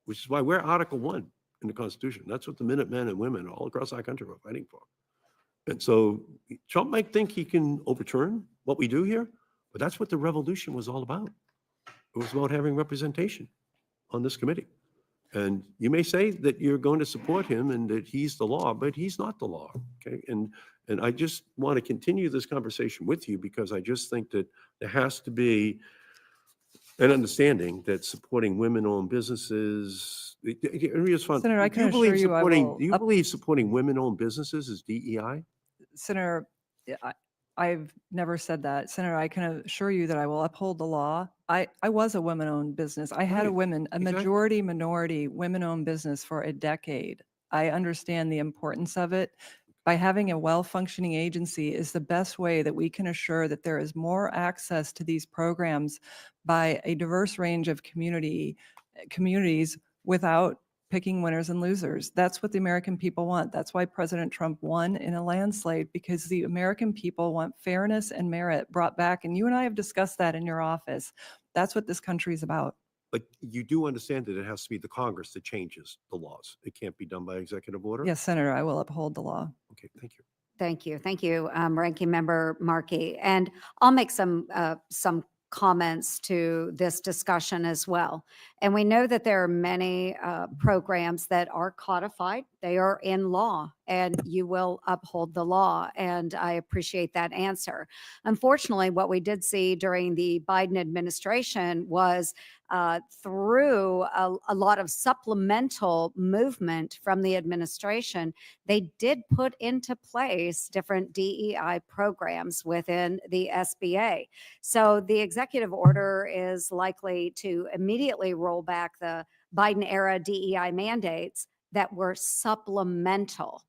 which is why we're Article 1 in the Constitution. That's what the Minutemen and women all across our country were fighting for. And so Trump might think he can overturn what we do here, but that's what the revolution was all about. It was about having representation on this committee. And you may say that you're going to support him and that he's the law, but he's not the law. Okay. And I just want to continue this conversation with you because I just think that there has to be an understanding that supporting women-owned businesses. Senator, I can assure you I will do you believe supporting women-owned businesses is DEI? Senator, I've never said that. Senator, I can assure you that I will uphold the law. I was a women-owned business. I had a Right, majority minority women-owned business for a decade. I understand the importance of it. By having a well-functioning agency is the best way that we can assure that there is more access to these programs by a diverse range of communities without picking winners and losers. That's what the American people want. That's why President Trump won in a landslide, because the American people want fairness and merit brought back. And you and I have discussed that in your office. That's what this country is about. But you do understand that it has to be the Congress that changes the laws. It can't be done by executive order? Yes, Senator, I will uphold the law. Okay, thank you. Thank you. Thank you, Ranking Member Markey. And I'll make some comments to this discussion as well. And we know that there are many programs that are codified. They are in law, and you will uphold the law. And I appreciate that answer. Unfortunately, what we did see during the Biden administration was through a lot of supplemental movement from the administration, they did put into place different DEI programs within the SBA. So the executive order is likely to immediately roll back the Biden era DEI mandates that were supplemental,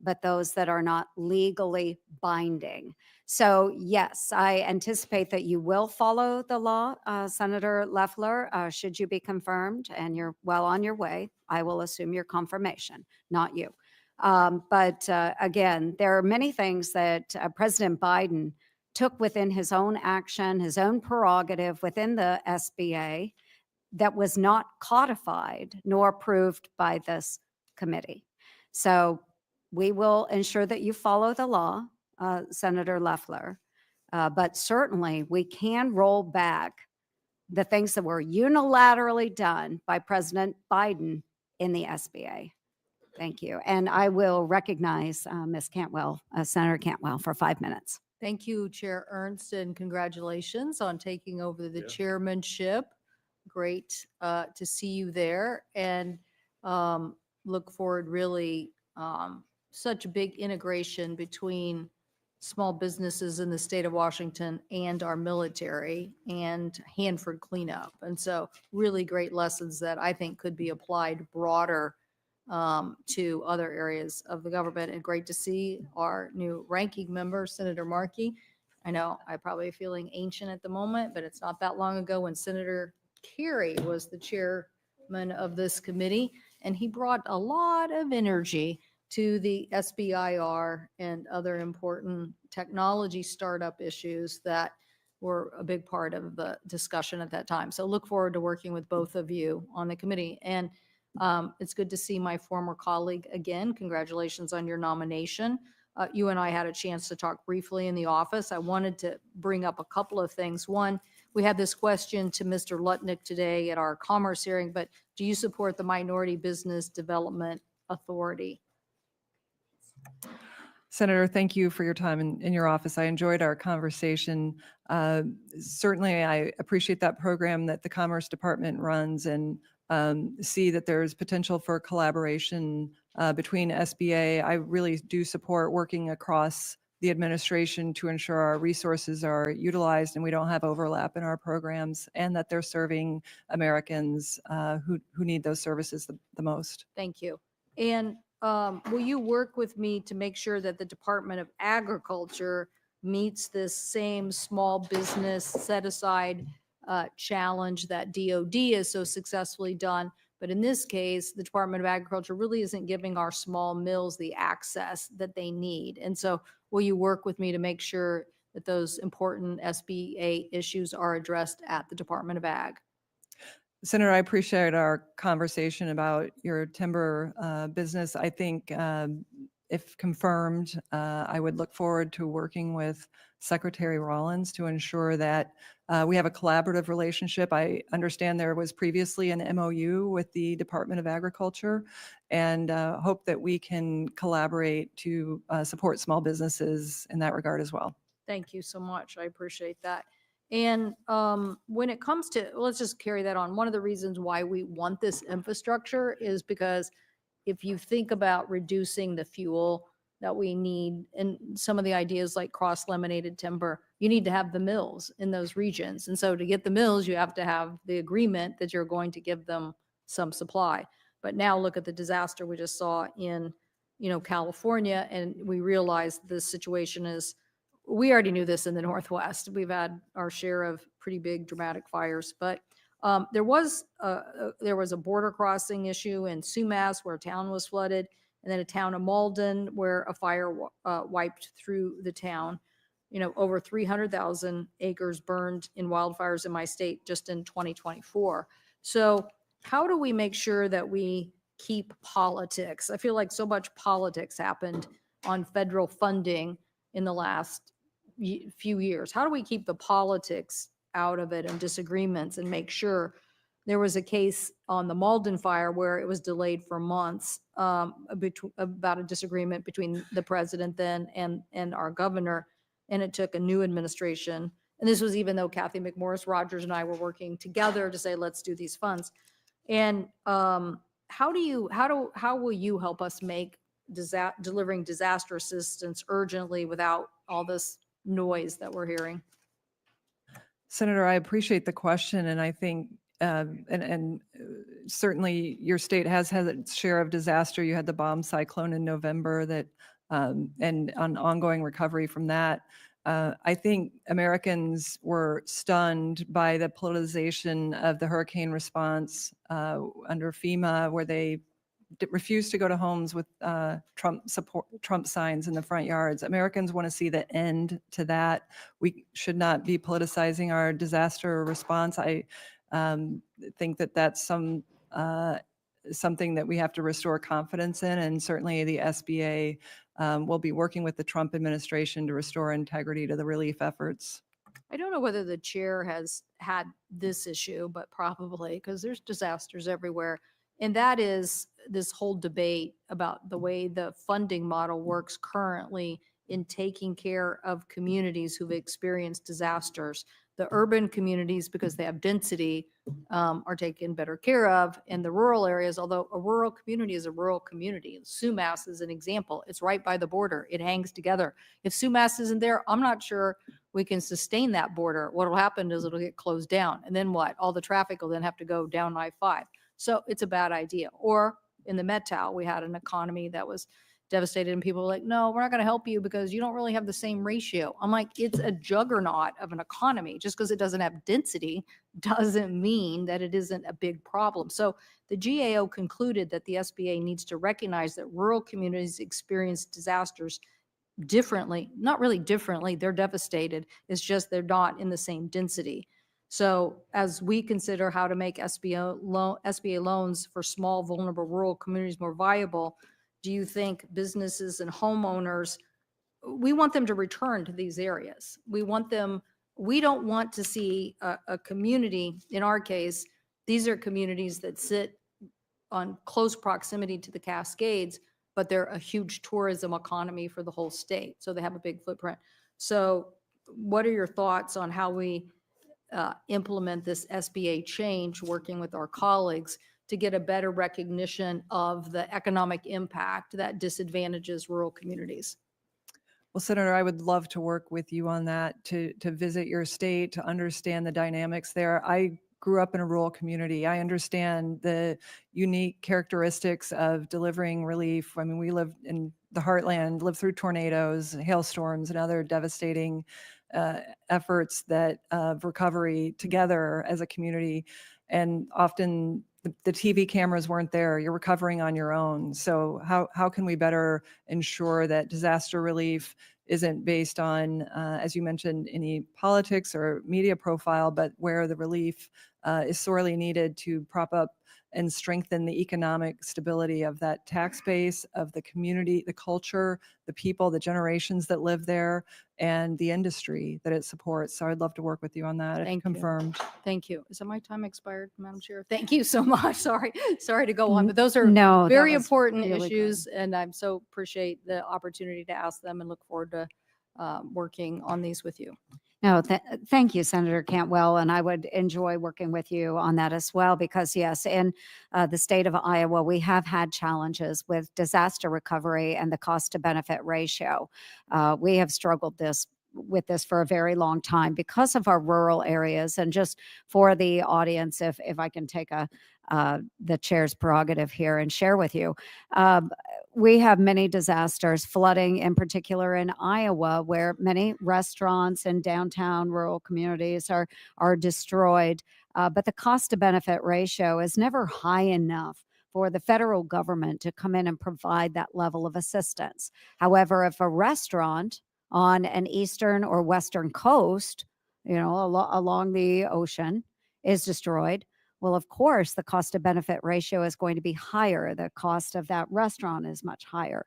but those that are not legally binding. So yes, I anticipate that you will follow the law, Senator Loeffler, should you be confirmed, and you're well on your way. I will assume your confirmation, not you. But again, there are many things that President Biden took within his own action, his own prerogative within the SBA that was not codified nor approved by this committee. So we will ensure that you follow the law, Senator Loeffler, but certainly we can roll back the things that were unilaterally done by President Biden in the SBA. Thank you. And I will recognize Ms. Cantwell, Senator Cantwell, for 5 minutes. Thank you, Chair Ernst, and congratulations on taking over the Yeah. chairmanship. Great to see you there, and look forward really such a big integration between small businesses in the state of Washington and our military and Hanford cleanup. And so really great lessons that I think could be applied broader to other areas of the government. And great to see our new ranking member, Senator Markey. I know I'm probably feeling ancient at the moment, but it's not that long ago when Senator Kerry was the chairman of this committee, and he brought a lot of energy to the SBIR and other important technology startup issues that were a big part of the discussion at that time. So look forward to working with both of you on the committee. And it's good to see my former colleague again. Congratulations on your nomination. You and I had a chance to talk briefly in the office. I wanted to bring up a couple of things. One, we had this question to Mr. Lutnick today at our commerce hearing, but do you support the Minority Business Development Authority? Senator, thank you for your time in your office. I enjoyed our conversation. Certainly, I appreciate that program that the Commerce Department runs, and see that there's potential for collaboration between SBA. I really do support working across the administration to ensure our resources are utilized and we don't have overlap in our programs, and that they're serving Americans who need those services the most. Thank you. And will you work with me to make sure that the Department of Agriculture meets this same small business set-aside challenge that DOD has so successfully done? But in this case, the Department of Agriculture really isn't giving our small mills the access that they need. And so will you work with me to make sure that those important SBA issues are addressed at the Department of Ag? Senator, I appreciate our conversation about your timber business. I think if confirmed, I would look forward to working with Secretary Rollins to ensure that we have a collaborative relationship. I understand there was previously an MOU with the Department of Agriculture, and hope that we can collaborate to support small businesses in that regard as well. Thank you so much. I appreciate that. And when it comes to, let's just carry that on. One of the reasons why we want this infrastructure is because if you think about reducing the fuel that we need and some of the ideas like cross-laminated timber, you need to have the mills in those regions. And so to get the mills, you have to have the agreement that you're going to give them some supply. But now look at the disaster we just saw in, California, and we realized the situation is, we already knew this in the Northwest. We've had our share of pretty big dramatic fires, but there was a border crossing issue in Sumas where a town was flooded, and then a town of Malden where a fire wiped through the town. Over 300,000 acres burned in wildfires in my state just in 2024. So how do we make sure that we keep politics? I feel like so much politics happened on federal funding in the last few years. How do we keep the politics out of it and disagreements and make sure? There was a case on the Malden fire where it was delayed for months about a disagreement between the president then and our governor, and it took a new administration. And this was even though Kathy McMorris Rogers and I were working together to say, let's do these funds. And how will you help us make delivering disaster assistance urgently without all this noise that we're hearing? Senator, I appreciate the question, and I think, certainly your state has had its share of disaster. You had the bomb cyclone in November that, and on ongoing recovery from that. I think Americans were stunned by the politicization of the hurricane response under FEMA, where they refused to go to homes with Trump signs in the front yards. Americans want to see the end to that. We should not be politicizing our disaster response. I think that that's something that we have to restore confidence in, and certainly the SBA will be working with the Trump administration to restore integrity to the relief efforts. I don't know whether the chair has had this issue, but probably, because there's disasters everywhere. And that is this whole debate about the way the funding model works currently in taking care of communities who've experienced disasters. The urban communities, because they have density, are taken better care of. And the rural areas, although a rural community is a rural community. Sumas is an example. It's right by the border. It hangs together. If Sumas isn't there, I'm not sure we can sustain that border. What will happen is it'll get closed down. And then what? All the traffic will then have to go down I-5. So it's a bad idea. Or in the Metro, we had an economy that was devastated and people were like, no, we're not going to help you because you don't really have the same ratio. I'm like, it's a juggernaut of an economy. Just because it doesn't have density doesn't mean that it isn't a big problem. So the GAO concluded that the SBA needs to recognize that rural communities experience disasters differently. Not really differently, they're devastated. It's just they're not in the same density. So as we consider how to make SBA loans for small, vulnerable rural communities more viable, do you think businesses and homeowners, we want them to return to these areas? We don't want to see a community, in our case, these are communities that sit on close proximity to the Cascades, but they're a huge tourism economy for the whole state. So they have a big footprint. So what are your thoughts on how we implement this SBA change, working with our colleagues to get a better recognition of the economic impact that disadvantages rural communities? Well, Senator, I would love to work with you on that, to visit your state, to understand the dynamics there. I grew up in a rural community. I understand the unique characteristics of delivering relief. I mean, we live in the heartland, lived through tornadoes, hailstorms, and other devastating efforts that of recovery together as a community. And often the TV cameras weren't there. You're recovering on your own. So how can we better ensure that disaster relief isn't based on, as you mentioned, any politics or media profile, but where the relief is sorely needed to prop up and strengthen the economic stability of that tax base, of the community, the culture, the people, the generations that live there, and the industry that it supports. So I'd love to work with you on that, if Thank you. confirmed. Thank you. Is that my time expired, Madam Chair? Thank you so much. Sorry to go on, but those are No, that very was important really good. issues, and I'm so appreciate the opportunity to ask them and look forward to working on these with you. No, thank you, Senator Cantwell, and I would enjoy working with you on that as well, because yes, in the state of Iowa, we have had challenges with disaster recovery and the cost to benefit ratio. We have struggled with this for a very long time because of our rural areas. And just for the audience, if I can take the chair's prerogative here and share with you, we have many disasters, flooding in particular in Iowa, where many restaurants in downtown rural communities are destroyed. But the cost to benefit ratio is never high enough for the federal government to come in and provide that level of assistance. However, if a restaurant on an eastern or western coast, along the ocean, is destroyed, well, of course, the cost to benefit ratio is going to be higher. The cost of that restaurant is much higher.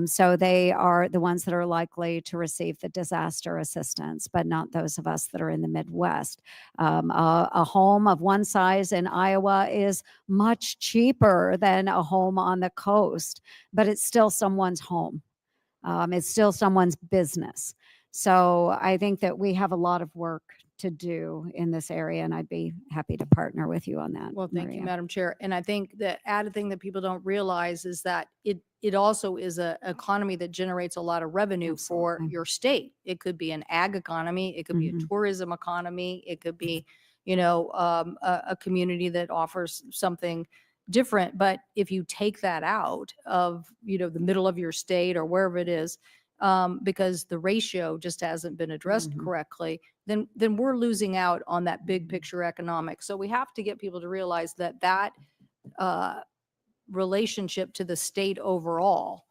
So they are the ones that are likely to receive the disaster assistance, but not those of us that are in the Midwest. A home of one size in Iowa is much cheaper than a home on the coast, but it's still someone's home. It's still someone's business. So I think that we have a lot of work to do in this area, and I'd be happy to partner with you on that. Well, thank you, Maria. Madam Chair. And I think the added thing that people don't realize is that it also is an economy that generates a lot of revenue for Absolutely. your state. It could be an ag economy, it could be a Mhm. tourism economy, it could be, a community that offers something different. But if you take that out of, the middle of your state or wherever it is, because the ratio just hasn't been addressed Mhm. correctly, then we're losing out on that big picture economics. So we have to get people to realize that uh, relationship to the state overall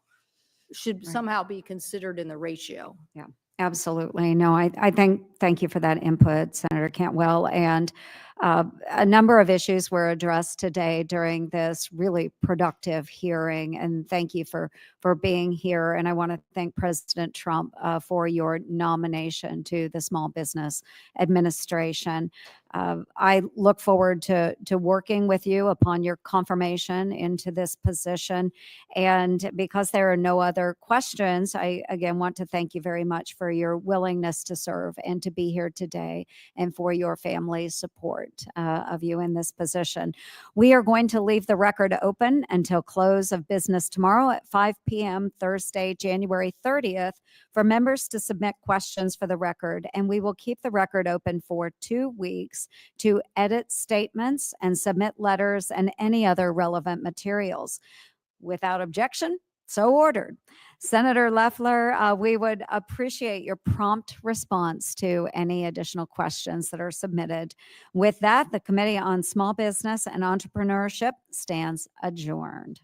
should Right. somehow be considered in the ratio. Yeah, absolutely. No, I thank you for that input, Senator Cantwell. And a number of issues were addressed today during this really productive hearing. And thank you for being here. And I want to thank President Trump for your nomination to the Small Business Administration. I look forward to working with you upon your confirmation into this position. And because there are no other questions, I again want to thank you very much for your willingness to serve and to be here today, and for your family's support of you in this position. We are going to leave the record open until close of business tomorrow at 5 p.m. Thursday, January 30th, for members to submit questions for the record. And we will keep the record open for 2 weeks to edit statements and submit letters and any other relevant materials. Without objection, so ordered. Senator Loeffler, we would appreciate your prompt response to any additional questions that are submitted. With that, the Committee on Small Business and Entrepreneurship stands adjourned.